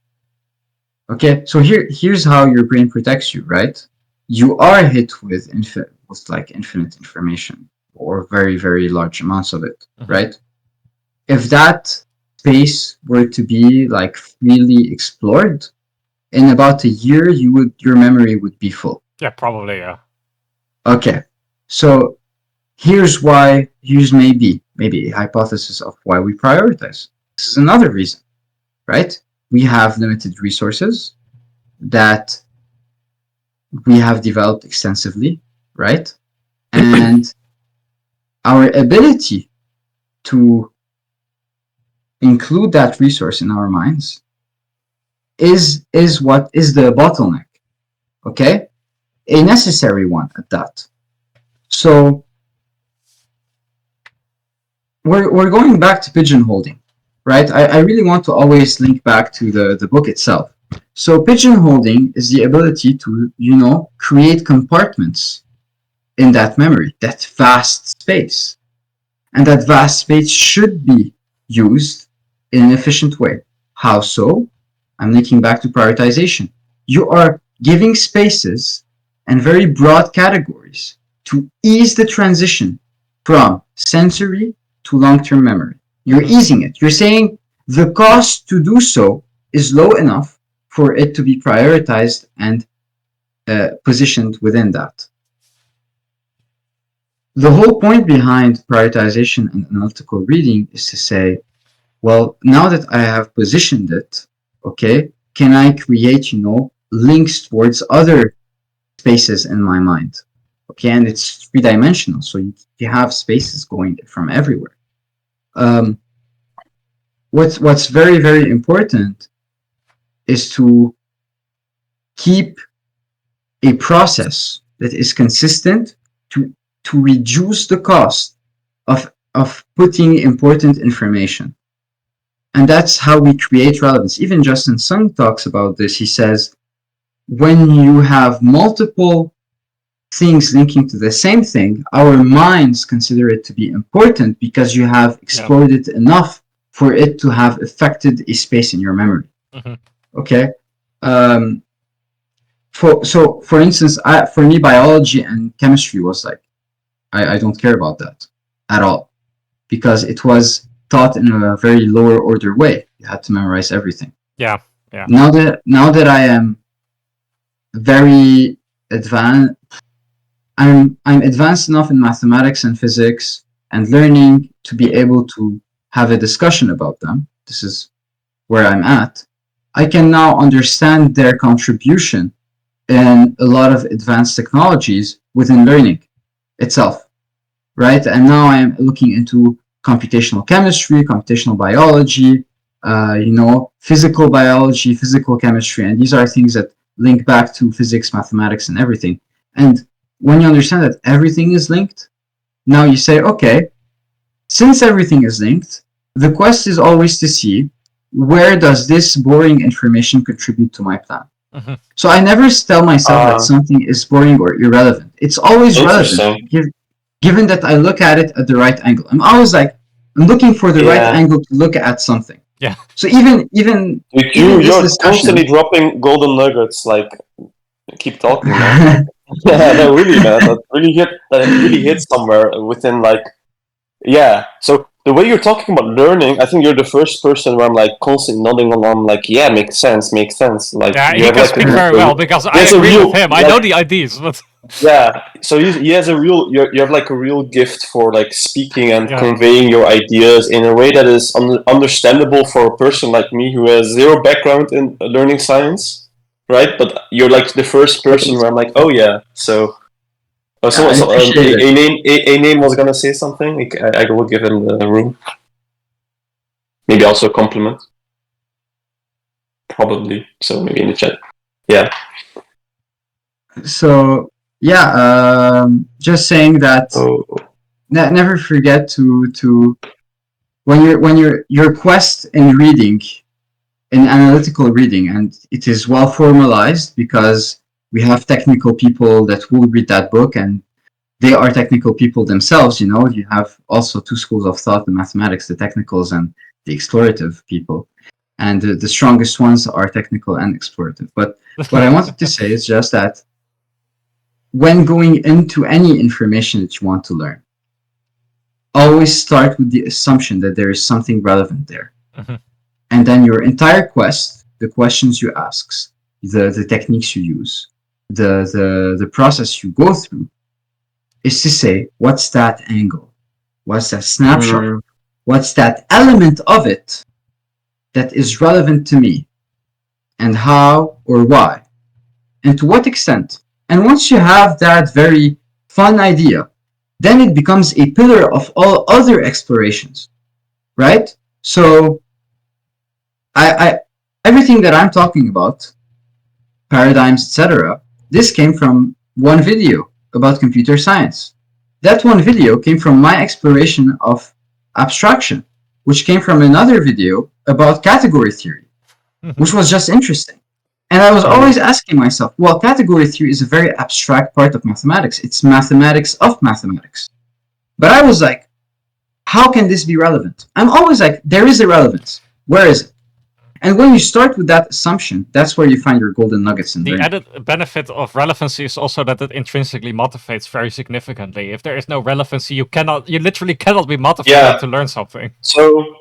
Okay, so here's how your brain protects you, right? You are hit with like infinite information or very, very large amounts of it, right? If that space were to be like freely explored, in about a year your memory would be full. Yeah, probably, yeah. Okay. So here's maybe a hypothesis of why we prioritize. This is another reason, right? We have limited resources that we have developed extensively, right? And our ability to include that resource in our minds is what is the bottleneck, okay? A necessary one at that. So we're going back to pigeonholing, right? I really want to always link back to the book itself. So pigeonholing is the ability to, create compartments in that memory, that vast space. And that vast space should be used in an efficient way. How so? I'm linking back to prioritization. You are giving spaces and very broad categories to ease the transition from sensory to long-term memory. You're easing it. You're saying the cost to do so is low enough for it to be prioritized and positioned within that. The whole point behind prioritization and analytical reading is to say, well, now that I have positioned it, okay, can I create, links towards other spaces in my mind? Okay, and it's three-dimensional, so you have spaces going from everywhere. What's very, very important is to keep a process that is consistent to reduce the cost of putting important information. And that's how we create relevance. Even Justin Sung talks about this. He says, when you have multiple things linking to the same thing, our minds consider it to be important because you have explored it enough for it to have affected a space in your memory. Okay? For instance, for me, biology and chemistry was like, I don't care about that at all because it was taught in a very lower order way. You had to memorize everything. Yeah. Now that I am very advanced, I'm advanced enough in mathematics and physics and learning to be able to have a discussion about them. This is where I'm at. I can now understand their contribution in a lot of advanced technologies within learning itself, right? And now I am looking into computational chemistry, computational biology, physical biology, physical chemistry, and these are things that link back to physics, mathematics, and everything. And when you understand that everything is linked, now you say, okay, since everything is linked, the quest is always to see where does this boring information contribute to my plan. So I never tell myself that something is boring or irrelevant. It's always relevant, given that I look at it at the right angle. I'm always like, I'm looking for the right angle to look at something. Yeah. So even you're constantly dropping golden nuggets. Like, keep talking, man. Yeah, no, really, man. That really hit somewhere within, like, yeah. So the way you're talking about learning, I think you're the first person where I'm like constantly nodding along, like, yeah, makes sense. Like, yeah, he can speak very well because I agree with him. I know the ideas, but yeah. So he has you have like a real gift for like speaking and conveying your ideas in a way that is understandable for a person like me who has zero background in learning science, right? But you're like the first person where I'm like, oh yeah. So. A name was gonna say something. I will give him the room. Maybe also a compliment. Probably. So maybe in the chat. Yeah. So just saying that. Never forget to when your quest in reading, in analytical reading, and it is well formalized because we have technical people that will read that book and they are technical people themselves, you have also two schools of thought in mathematics, the technicals and the explorative people, and the strongest ones are technical and explorative. But what I wanted to say is just that when going into any information that you want to learn, always start with the assumption that there is something relevant there. Mhm. And then your entire quest, the questions you ask, the techniques you use, the process you go through, is to say, what's that angle? What's that snapshot? What's that element of it that is relevant to me? And how or why? And to what extent? And once you have that very fun idea, then it becomes a pillar of all other explorations, right? So I everything that I'm talking about, paradigms, etc., this came from one video about computer science. That one video came from my exploration of abstraction, which came from another video about category theory, which was just interesting. And I was always asking myself, well, category theory is a very abstract part of mathematics. It's mathematics of mathematics. But I was like, how can this be relevant? I'm always like, there is a relevance. Where is it? And when you start with that assumption, that's where you find your golden nuggets in The learning. added benefit of relevancy is also that it intrinsically motivates very significantly. If there is no relevancy, you literally cannot be motivated to learn something. So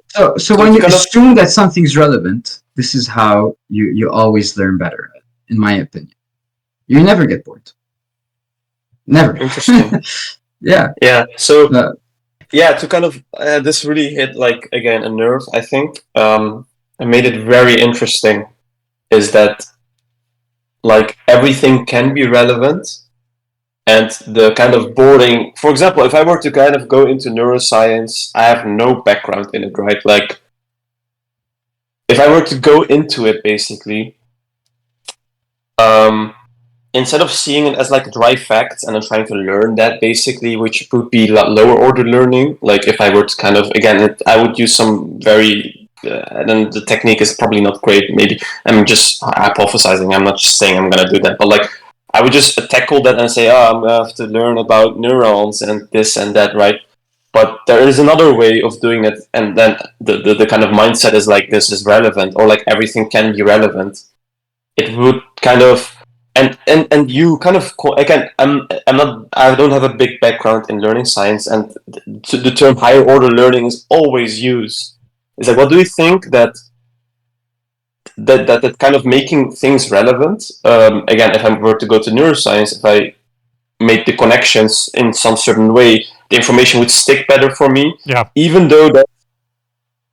when you assume that something's relevant, this is how you always learn better, in my opinion. You never get bored. Never. Interesting. Yeah. Yeah. So to kind of this really hit like again a nerve. I think and made it very interesting is that like everything can be relevant, and the kind of boring. For example, if I were to kind of go into neuroscience, I have no background in it, right? Like if I were to go into it, basically, instead of seeing it as like dry facts and then trying to learn that basically, which would be lower order learning, like if I were to kind of, again, I would use some very, and then the technique is probably not great, maybe I'm just hypothesizing, I'm not just saying I'm going to do that, but like I would just tackle that and say, oh, I'm going to have to learn about neurons and this and that, right? But there is another way of doing it, and then the kind of mindset is like, this is relevant, or like everything can be relevant. It would kind of, and you kind of, again, I don't have a big background in learning science, and the term higher order learning is always used. It's like, what do you think that kind of making things relevant, again, if I were to go to neuroscience, if I made the connections in some certain way, the information would stick better for me. Yeah. Even though that.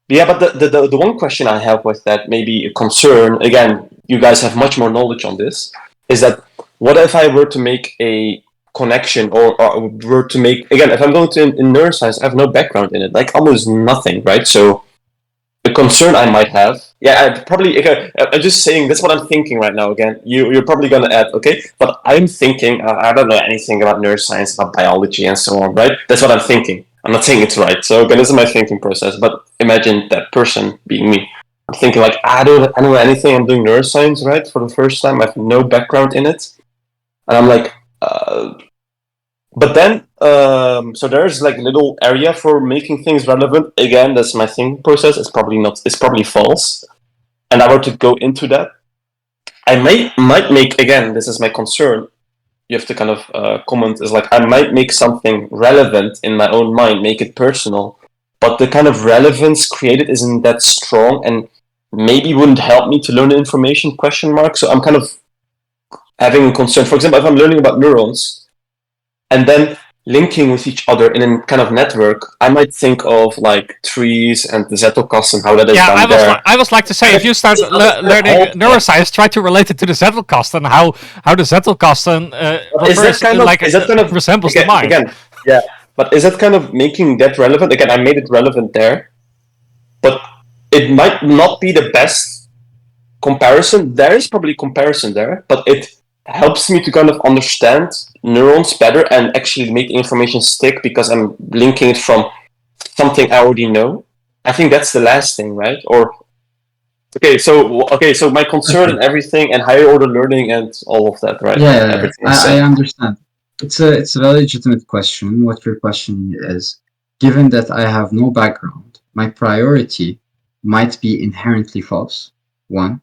Yeah, but the one question I have with that, maybe a concern, again, you guys have much more knowledge on this, is that what if I were to make a connection or were to make, again, if I'm going to in neuroscience, I have no background in it, like almost nothing, right? So the concern I might have, I'm just saying, that's what I'm thinking right now. Again, you're probably going to add, okay, but I'm thinking, I don't know anything about neuroscience, about biology and so on, right? That's what I'm thinking. I'm not saying it's right. So again, this is my thinking process, but imagine that person being me. I'm thinking like, I don't know anything, I'm doing neuroscience, right? For the first time, I have no background in it. And I'm like, but then, so there's like a little area for making things relevant. Again, that's my thinking process. It's probably false. And I were to go into that, I might make, again, this is my concern. You have to kind of comment is like, I might make something relevant in my own mind, make it personal, but the kind of relevance created isn't that strong and maybe wouldn't help me to learn the information, ? So I'm kind of having a concern. For example, if I'm learning about neurons and then linking with each other in a kind of network, I might think of like trees and the Zettelkasten, how that is done there. I was like to say, if you start learning neuroscience, try to relate it to the Zettelkasten, how the Zettelkasten resembles the mind. Again, yeah, but is that kind of making that relevant? Again, I made it relevant there, but it might not be the best comparison. There is probably comparison there, but it helps me to kind of understand neurons better and actually make information stick because I'm linking it from something I already know. I think that's the last thing, right? Or so my concern and everything and higher order learning and all of that, right? Yeah, I understand. It's a very legitimate question. What your question is, given that I have no background, my priority might be inherently false. 1.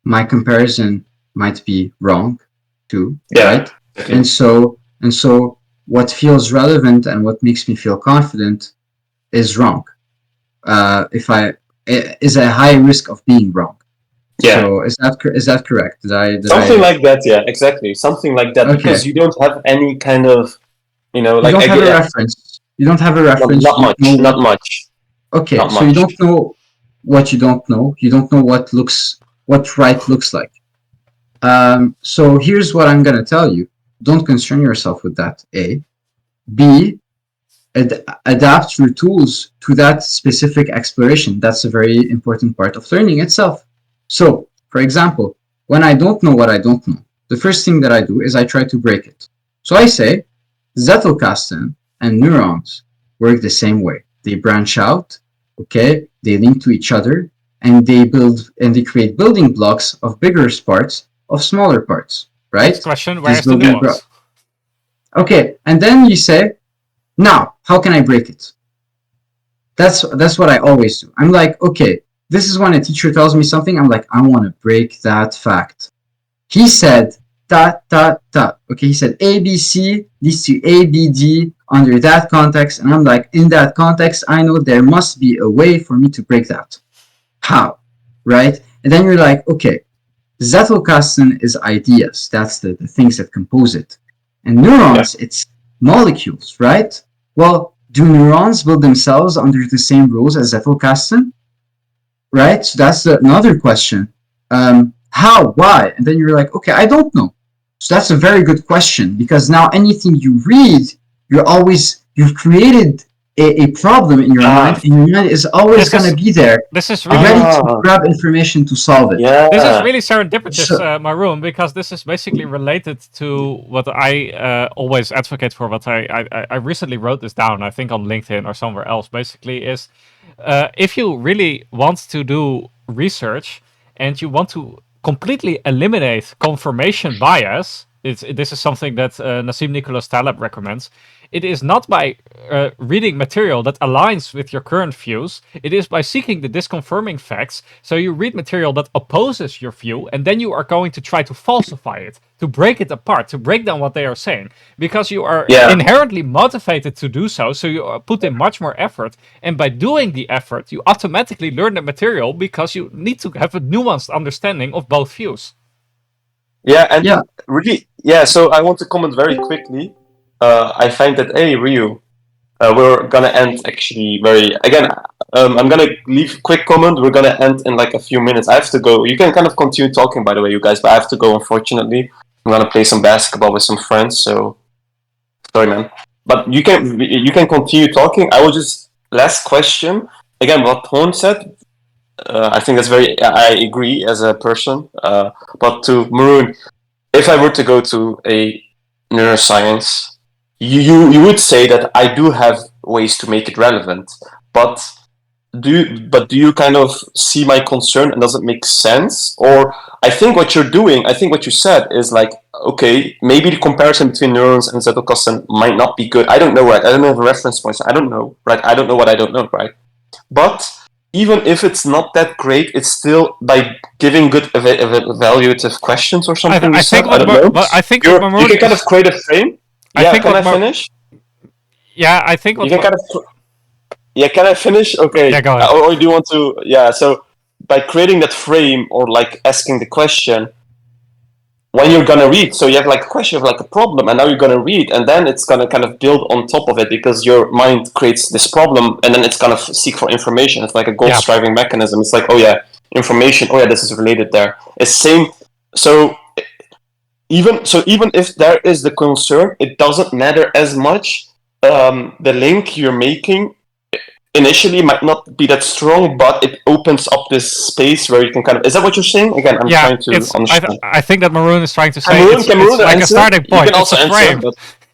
My comparison might be wrong. 2. Yeah. Right? And so what feels relevant and what makes me feel confident is wrong. Is a high risk of being wrong. Yeah. So is that correct? Something like that, yeah, exactly. Something like that, Okay. because you don't have any kind of, you don't have a reference. You don't have a reference. Not much. Okay, Not so much. you don't know what you don't know. You don't know what right looks like. So here's what I'm gonna tell you. Don't concern yourself with that. A. B. Adapt your tools to that specific exploration. That's a very important part of learning itself. So, for example, when I don't know what I don't know, the first thing that I do is I try to break it. So I say, Zettelkasten and neurons work the same way. They branch out, okay? They link to each other, and they create building blocks of bigger parts of smaller parts, right? Next question, where is the nuance? Okay, and then you say, now, how can I break it? That's what I always do. I'm like, okay, this is when a teacher tells me something, I'm like, I want to break that fact. He said, okay, he said A, B, C leads to A, B, D under that context, and I'm like, in that context, I know there must be a way for me to break that. How? Right? And then you're like, okay, Zettelkasten is ideas. That's the things that compose it. And neurons, it's molecules, right? Well, do neurons build themselves under the same rules as Zettelkasten? Right? So that's another question. How? Why? And then you're like, okay, I don't know. So that's a very good question, because now anything you read, you've created a problem in your mind, and your mind is always going to be there, this is really ready to grab information to solve it. Yeah. This is really serendipitous, Maroon, because this is basically related to what I always advocate for. What I recently wrote this down, I think on LinkedIn or somewhere else. Basically, is if you really want to do research and you want to completely eliminate confirmation bias, this is something that Nassim Nicholas Taleb recommends. It is not by reading material that aligns with your current views. It is by seeking the disconfirming facts. So you read material that opposes your view, and then you are going to try to falsify it, to break it apart, to break down what they are saying, because you are inherently motivated to do so. So you put in much more effort, and by doing the effort, you automatically learn the material because you need to have a nuanced understanding of both views. Yeah, and really, so I want to comment very quickly. I find that, Ryu, we're gonna end actually I'm gonna leave a quick comment. We're gonna end in like a few minutes. I have to go. You can kind of continue talking, by the way, you guys, but I have to go, unfortunately. I'm gonna play some basketball with some friends, so sorry, man. But you can continue talking. I will just, last question. Again, what Hoorn said, I think that's I agree as a person. But to Maroon, if I were to go to a neuroscience, you would say that I do have ways to make it relevant, but do you kind of see my concern, and does it make sense? Or I think what you said is like, okay, maybe the comparison between neurons and Zettelkasten might not be good. I don't know, right? I don't have a reference point. So I don't know, right? I don't know what I don't know, right? But even if it's not that great, it's still by giving good evaluative questions or something. I think what you can kind of create a frame. Can I finish? Yeah, I think what you can kind of. Yeah, can I finish? Okay. Yeah, go ahead. Or do you want to? Yeah. So by creating that frame or like asking the question, when you're gonna read, so you have like a question, you have like a problem, and now you're gonna read, and then it's gonna kind of build on top of it because your mind creates this problem, and then it's gonna seek for information. It's like a goal striving mechanism. It's like, oh yeah, information. Oh yeah, this is related there. It's same. So even if there is the concern, it doesn't matter as much. The link you're making initially might not be that strong, but it opens up this space where you can kind of. Is that what you're saying? Again, I'm trying to understand. I think that Maroon is trying to say it's like a starting point. You can also frame.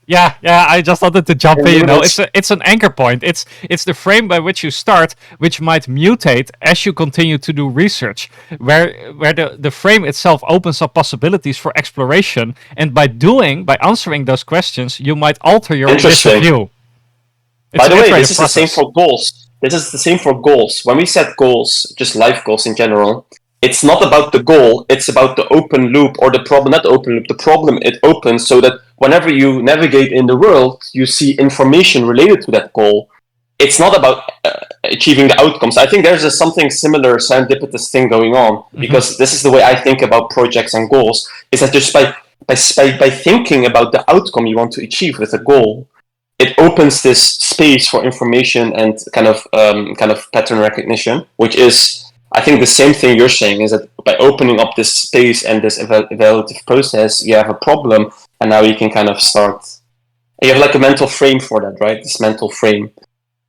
Yeah, I just wanted to jump in. It's an anchor point. It's the frame by which you start, which might mutate as you continue to do research, where the frame itself opens up possibilities for exploration, and by answering those questions, you might alter your initial view. By the way, this is the same for goals. this is the same for goals. When we set goals, just life goals in general, it's not about the goal, it's about the open loop or the problem, not the open loop, the problem it opens so that whenever you navigate in the world, you see information related to that goal. It's not about achieving the outcomes. I think there's something similar serendipitous thing going on, because this is the way I think about projects and goals, is that just by thinking about the outcome you want to achieve with a goal, it opens this space for information and kind of pattern recognition, which is, I think, the same thing you're saying, is that by opening up this space and this evaluative process, you have a problem, and now you can kind of start. You have like a mental frame for that, right? This mental frame.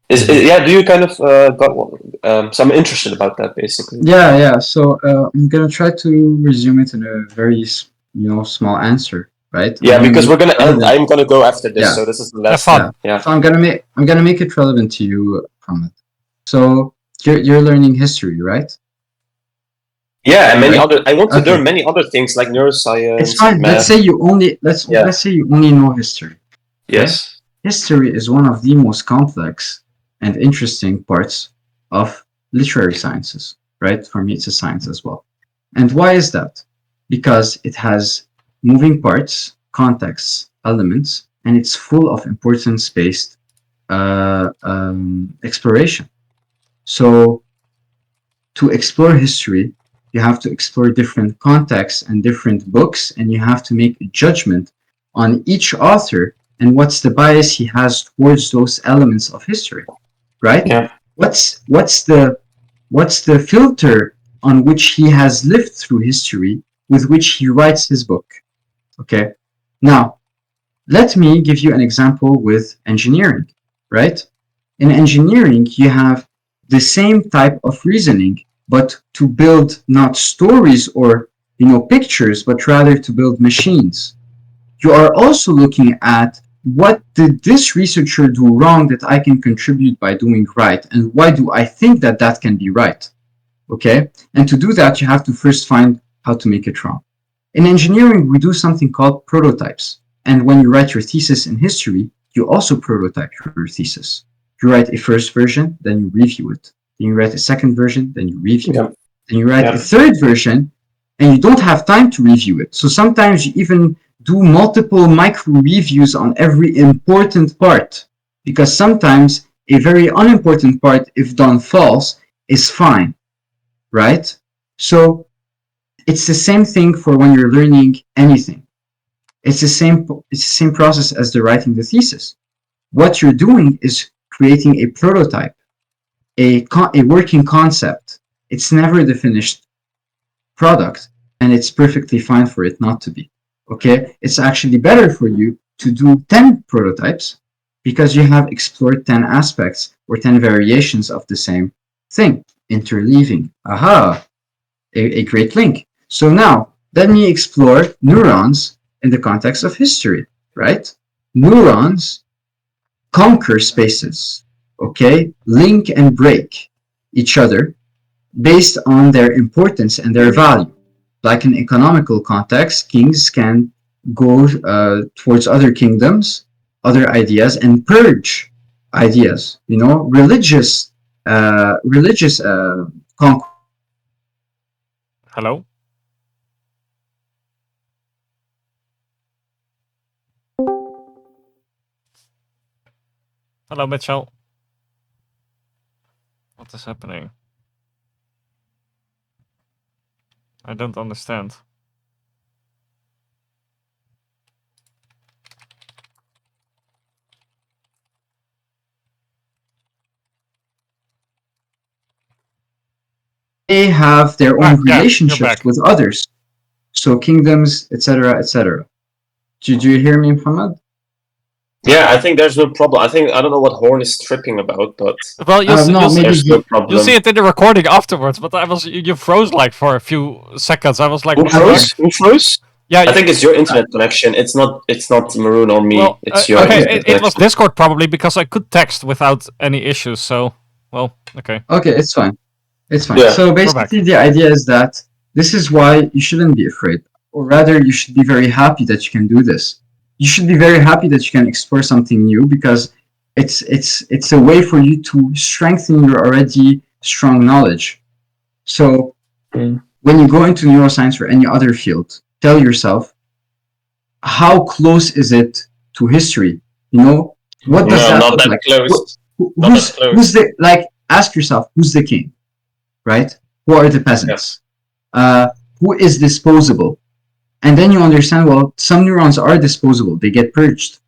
Do you kind of got one? So I'm interested about that, basically. Yeah. So I'm gonna try to resume it in a very small answer, right? Yeah, because we're gonna end. I'm gonna go after this, Yeah. so this is the last. Yeah. So I'm gonna make it relevant to you, Muhammad. So you're learning history, right? Yeah, and many other. I want to learn many other things like neuroscience. It's fine. Math. Let's say you only know history. Yes. History is one of the most complex and interesting parts of literary sciences, right? For me, it's a science as well. And why is that? Because it has moving parts, contexts, elements, and it's full of importance-based exploration. So to explore history, you have to explore different contexts and different books, and you have to make a judgment on each author and what's the bias he has towards those elements of history, right? Yeah. What's the filter on which he has lived through history with which he writes his book? Okay. Now, let me give you an example with engineering, right? In engineering, you have the same type of reasoning, but to build not stories or pictures, but rather to build machines. You are also looking at what did this researcher do wrong that I can contribute by doing right, and why do I think that that can be right? Okay, and to do that, you have to first find how to make it wrong. In engineering, we do something called prototypes, and when you write your thesis in history, you also prototype your thesis. You write a first version, then you review it. Then you write a second version, then you review it. Then you write a third version, and you don't have time to review it. So sometimes you even do multiple micro reviews on every important part, because sometimes a very unimportant part, if done false, is fine, right? So it's the same thing for when you're learning anything. It's the same process as the writing the thesis. What you're doing is creating a prototype, a working concept. It's never the finished product, and it's perfectly fine for it not to be. Okay, it's actually better for you to do 10 prototypes because you have explored 10 aspects or 10 variations of the same thing, interleaving. Aha, a great link. So now let me explore neurons in the context of history, right? Neurons conquer spaces, okay? Link and break each other based on their importance and their value. Like in economical context, kings can go towards other kingdoms, other ideas, and purge ideas. Religious conquest. Hello? Hello, Mitchell. What is happening? I don't understand. They have their own Yeah, relationships with others. So kingdoms, etc., etc. Did you hear me, Muhammad? Yeah, I think there's no problem. I don't know what Hoorn is tripping about, but well, you'll see it in the recording afterwards. But you froze like for a few seconds. I was like, who froze? Who froze? Yeah, I think it's your internet connection. It's not Maroon or me. Well, it's your okay. internet It was Discord probably because I could text without any issues. So, well, okay. Okay, it's fine. It's fine. Yeah. So basically, the idea is that this is why you shouldn't be afraid, or rather, you should be very happy that you can do this. You should be very happy that you can explore something new, because It's a way for you to strengthen your already strong knowledge. So when you go into neuroscience or any other field, tell yourself, how close is it to history? You know, what does that not look that like? close. Not that close. Who's the, like, ask yourself, who's the king, right? Who are the peasants? Who is disposable? And then you understand, well, some neurons are disposable. They get purged.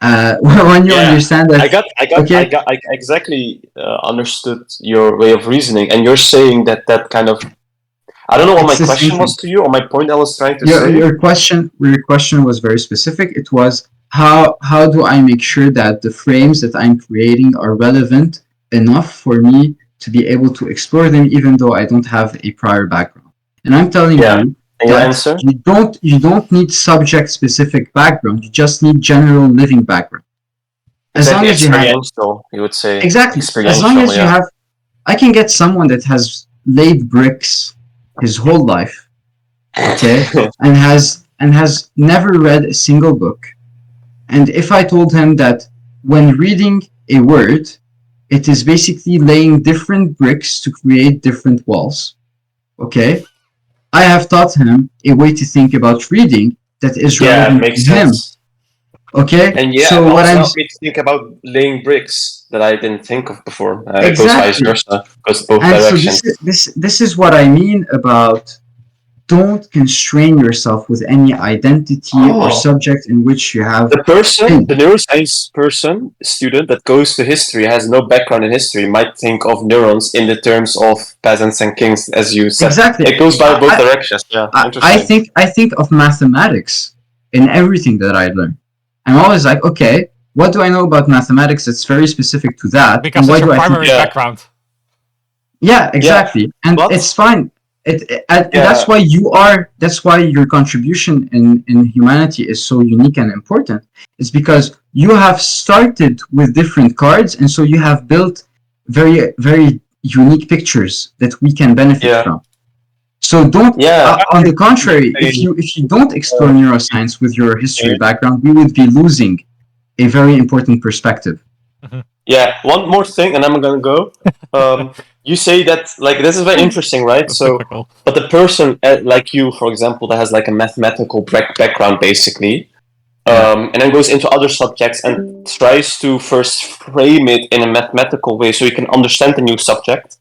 When you understand that, I exactly understood your way of reasoning, and you're saying that kind of, I don't know what my question was to you, or my point I was trying to say. Your question was very specific. It was, how do I make sure that the frames that I'm creating are relevant enough for me to be able to explore them, even though I don't have a prior background? And I'm telling you, and your answer? You don't need subject specific background. You just need general living background. As long as you have, you would say. Exactly. As long as you have, I can get someone that has laid bricks his whole life, okay, and has never read a single book. And if I told him that when reading a word, it is basically laying different bricks to create different walls, okay, I have taught him a way to think about reading that is relevant to him. Sense. Okay, and so what I'm me to think about laying bricks that I didn't think of before. Exactly. It goes vice versa, goes both and directions. So this is what I mean about, don't constrain yourself with any identity or subject in which you have the neuroscience student that goes to history, has no background in history, might think of neurons in the terms of peasants and kings, as you said. Exactly. It goes by both directions. Interesting. I think of mathematics in everything that I learn. I'm always like, okay, what do I know about mathematics that's very specific to that? Because it's your primary background. Yeah, exactly. And it's fine. That's why your contribution in humanity is so unique and important. It's because you have started with different cards, and so you have built very, very unique pictures that we can benefit from. So don't. On the contrary, if you don't explore neuroscience with your history background, we would be losing a very important perspective. Yeah. One more thing, and I'm gonna go. You say that, like, this is very interesting, right? So, but the person like you, for example, that has like a mathematical background, basically, and then goes into other subjects and tries to first frame it in a mathematical way so you can understand the new subject.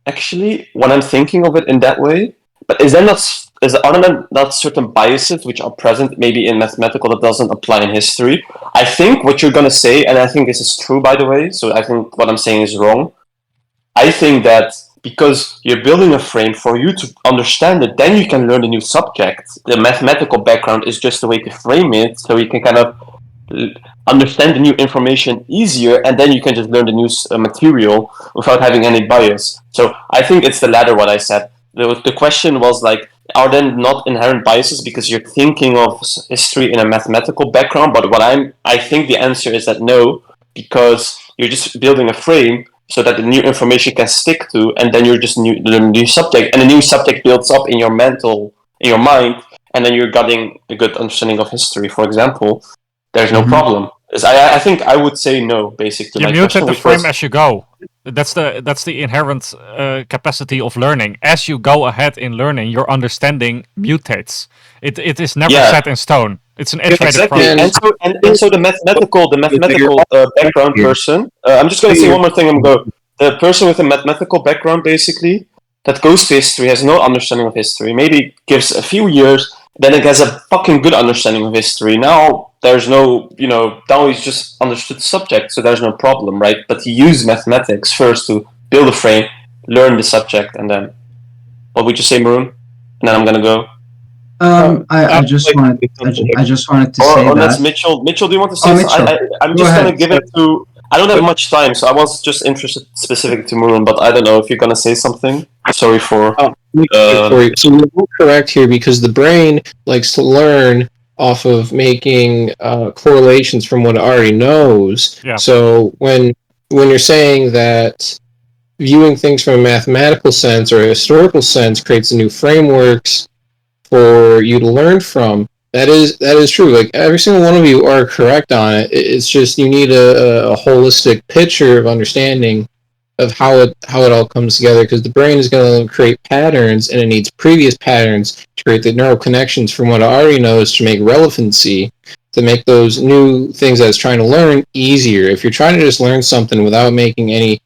Actually, when I'm thinking of it in that way, but are there not certain biases which are present maybe in mathematical that doesn't apply in history? I think what you're gonna say, and I think this is true, by the way, so I think what I'm saying is wrong. I think that because you're building a frame for you to understand it, then you can learn a new subject. The mathematical background is just a way to frame it, so you can kind of understand the new information easier, and then you can just learn the new material without having any bias. So I think it's the latter, what I said. The question was like, are there not inherent biases because you're thinking of history in a mathematical background? But I think the answer is that no, because you're just building a frame so that the new information can stick to, and then you're just learning a new subject, and the new subject builds up in your mind, and then you're getting a good understanding of history, for example. There's no problem. I think I would say no, basically. You mutate the frame as you go. That's the inherent capacity of learning. As you go ahead in learning, your understanding mutates. It is never set in stone. It's an iterative process. And so the mathematical background person. I'm just going to say one more thing. The person with a mathematical background, basically, that goes to history has no understanding of history. Maybe gives a few years, then it has a fucking good understanding of history. Now there's no, now he's just understood the subject, so there's no problem, right? But he used mathematics first to build a frame, learn the subject, and then, what would you say, Maroon? And then I'm gonna go. I just wanted to say that. That's Mitchell. Mitchell, do you want to say something? I'm just gonna give it to. I don't have much time, so I was just interested specifically to Maroon, but I don't know if you're gonna say something. Sorry for. So you're correct here, because the brain likes to learn off of making correlations from what it already knows. Yeah. So when you're saying that viewing things from a mathematical sense or a historical sense creates a new frameworks for you to learn from, That is true. Like every single one of you are correct on it. It's just you need a holistic picture of understanding of how it all comes together, because the brain is going to create patterns and it needs previous patterns to create the neural connections from what it already knows to make relevancy, to make those new things that it's trying to learn easier. If you're trying to just learn something without making any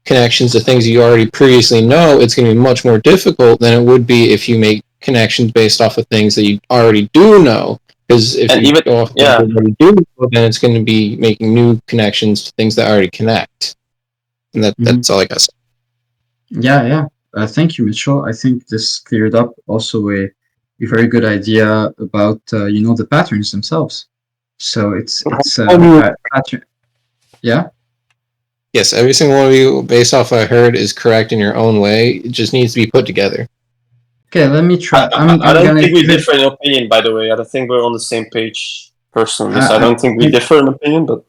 connections to things you already previously know, it's going to be much more difficult than it would be if you make connections based off of things that you already do know. Because if And you even, go off of things yeah, that you already do know, then it's going to be making new connections to things that already connect. And that's all I got to say. Yeah. Thank you, Mitchell. I think this cleared up also a very good idea about the patterns themselves. So it's pattern. Yeah. Yes, every single one of you, based off what I heard, is correct in your own way. It just needs to be put together. Okay, let me try. I don't think we differ in opinion, by the way. I don't think we're on the same page personally. So I don't think we differ in opinion, but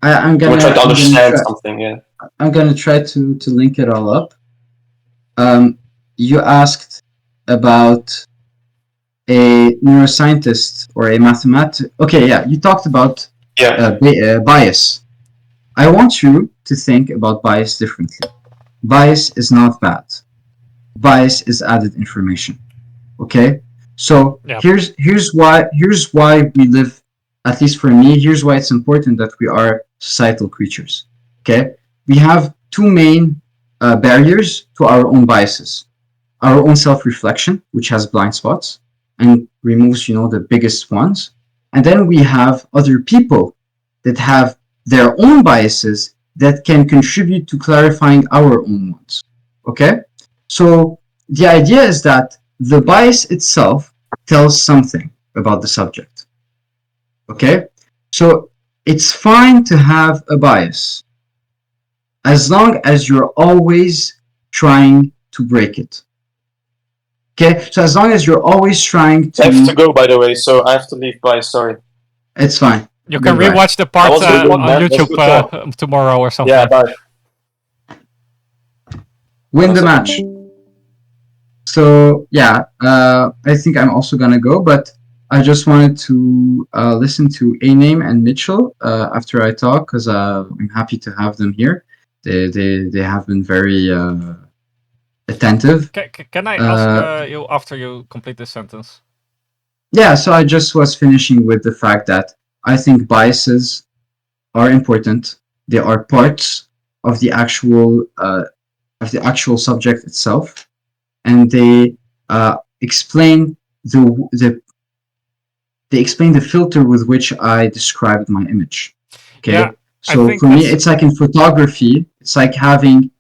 I'm gonna we're trying to understand try, something. Yeah. I'm gonna try to link it all up. You asked about a neuroscientist or a mathematician. Okay, yeah, you talked about bias. I want you to think about bias differently. Bias is not bad. Bias is added information. Okay, so here's why we live. At least for me, here's why it's important that we are societal creatures. Okay, we have two main barriers to our own biases: our own self-reflection, which has blind spots and removes, the biggest ones, and then we have other people that have their own biases that can contribute to clarifying our own ones. Okay, so the idea is that the bias itself tells something about the subject. Okay, so it's fine to have a bias as long as you're always trying to break it. Okay, so as long as you're always trying to. I have to go, by the way, so I have to leave. Bye. Sorry. It's fine. You can Goodbye. rewatch the part good, on man. YouTube tomorrow or something. Yeah, bye. Win the match. So yeah, I think I'm also gonna go, but I just wanted to listen to A Name and Mitchell after I talk, because I'm happy to have them here. They have been very attentive. Can I ask you after you complete this sentence? Yeah, so I just was finishing with the fact that I think biases are important. They are parts of the actual subject itself, and they explain the filter with which I described my image. Okay, Yeah, so for me, it's like in photography, it's like having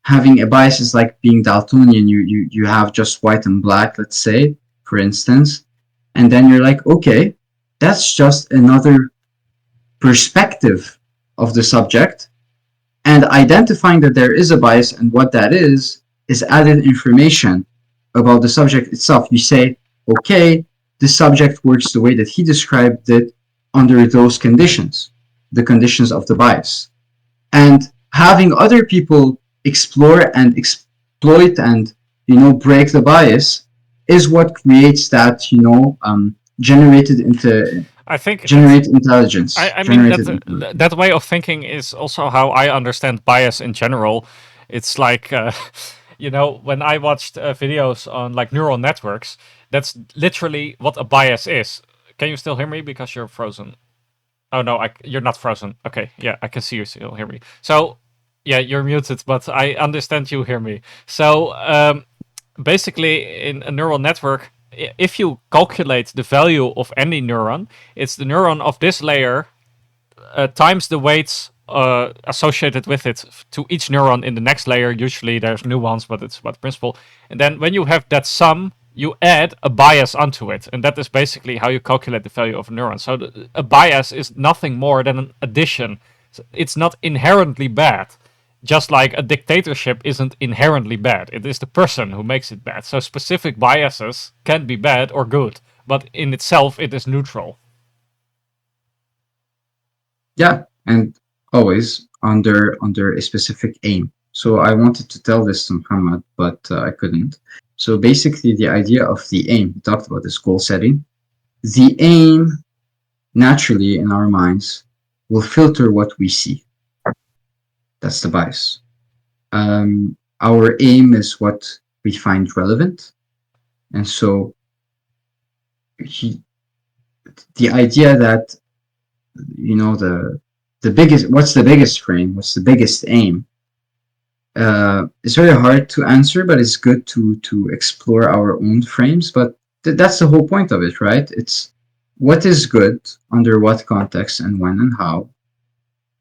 a bias is like being Daltonian. You have just white and black, let's say, for instance, and then you're like, okay, that's just another perspective of the subject, and identifying that there is a bias and what that is added information about the subject itself. You say, okay, the subject works the way that he described it under those conditions, the conditions of the bias. And having other people explore and exploit and break the bias is what creates that generated intelligence. I mean that way of thinking is also how I understand bias in general. It's like when I watched videos on like neural networks, that's literally what a bias is. Can you still hear me because you're frozen? Oh no, you're not frozen. Okay, yeah, I can see you still hear me. So yeah, you're muted, but I understand you hear me. So basically, in a neural network, if you calculate the value of any neuron, it's the neuron of this layer times the weights associated with it to each neuron in the next layer. Usually there's new ones, but it's about the principle. And then when you have that sum, you add a bias onto it. And that is basically how you calculate the value of a neuron. So a bias is nothing more than an addition. It's not inherently bad. Just like a dictatorship isn't inherently bad. It is the person who makes it bad. So specific biases can be bad or good. But in itself, it is neutral. Yeah, and always under a specific aim. So I wanted to tell this to Muhammad, but I couldn't. So basically, the idea of the aim, we talked about this goal setting. the aim naturally in our minds will filter what we see. That's the bias. Our aim is what we find relevant. And so the idea that, what's the biggest frame, what's the biggest aim, it's very hard to answer, but it's good to explore our own frames. But that's the whole point of it, right? It's what is good under what context and when and how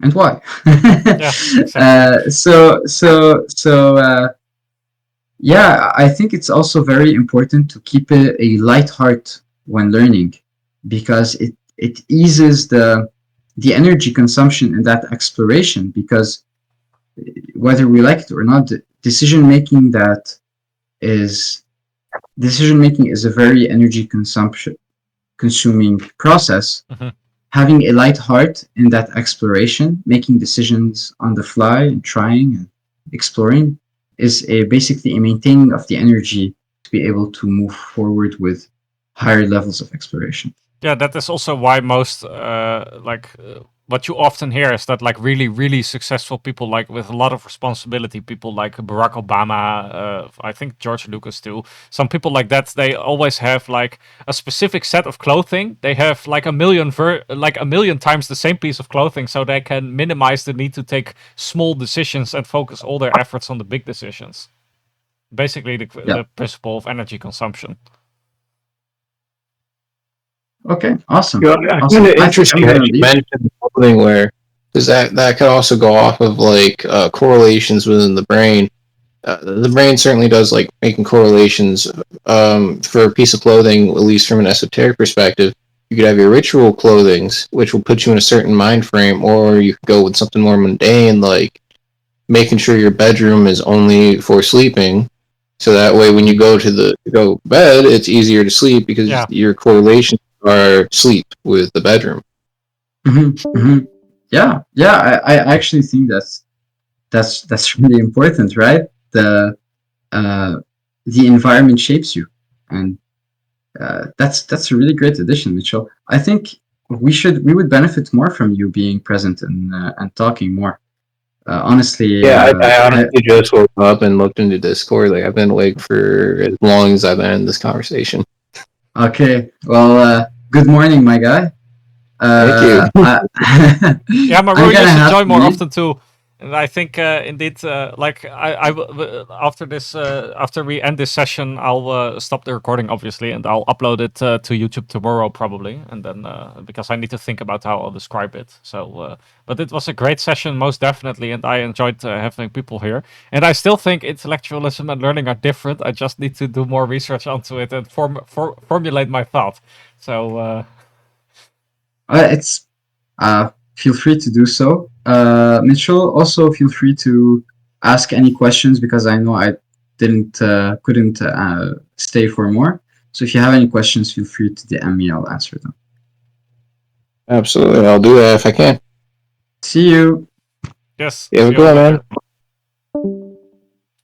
and why. Yeah, exactly. Yeah, I think it's also very important to keep a light heart when learning, because it eases the energy consumption in that exploration, because whether we like it or not, decision making is a very energy consuming process. Mhm. Having a light heart in that exploration, making decisions on the fly and trying and exploring, is basically a maintaining of the energy to be able to move forward with higher levels of exploration. Yeah, that is also why most what you often hear is that like really really successful people, like with a lot of responsibility, people like Barack Obama, I think George Lucas too, some people like that, they always have like a specific set of clothing. They have like a million times the same piece of clothing, so they can minimize the need to take small decisions and focus all their efforts on the big decisions. Basically Yeah. the principle of energy consumption. Okay, awesome. You know, I Awesome. find it I think I'm interesting that gonna you leave. mentioned clothing wear, because that could also go off of like correlations within the brain. The brain certainly does like making correlations for a piece of clothing, at least from an esoteric perspective. You could have your ritual clothings, which will put you in a certain mind frame, or you could go with something more mundane, like making sure your bedroom is only for sleeping. So that way, when you go to go bed, it's easier to sleep because Yeah. your correlations are sleep with the bedroom. Yeah, I actually think that's really important, right? The environment shapes you, and that's a really great addition, Mitchell. I think we would benefit more from you being present and talking more. Honestly, Yeah, I honestly just woke up and looked into Discord. Like I've been awake for as long as I've been in this conversation. Okay, well, good morning, my guy. Thank you. Yeah, Maru, I'm you gonna should have join to more leave. often too. And I think indeed, after this, after we end this session, I'll stop the recording, obviously, and I'll upload it to YouTube tomorrow, probably. And then because I need to think about how I'll describe it. So, but it was a great session, most definitely, and I enjoyed having people here. And I still think intellectualism and learning are different. I just need to do more research onto it and formulate my thought. So. It's feel free to do so. Mitchell, also feel free to ask any questions, because I know I couldn't stay for more. So if you have any questions, feel free to DM me. I'll answer them. Absolutely, I'll do that if I can. See you. Yes. You have See a you all good one, later. man.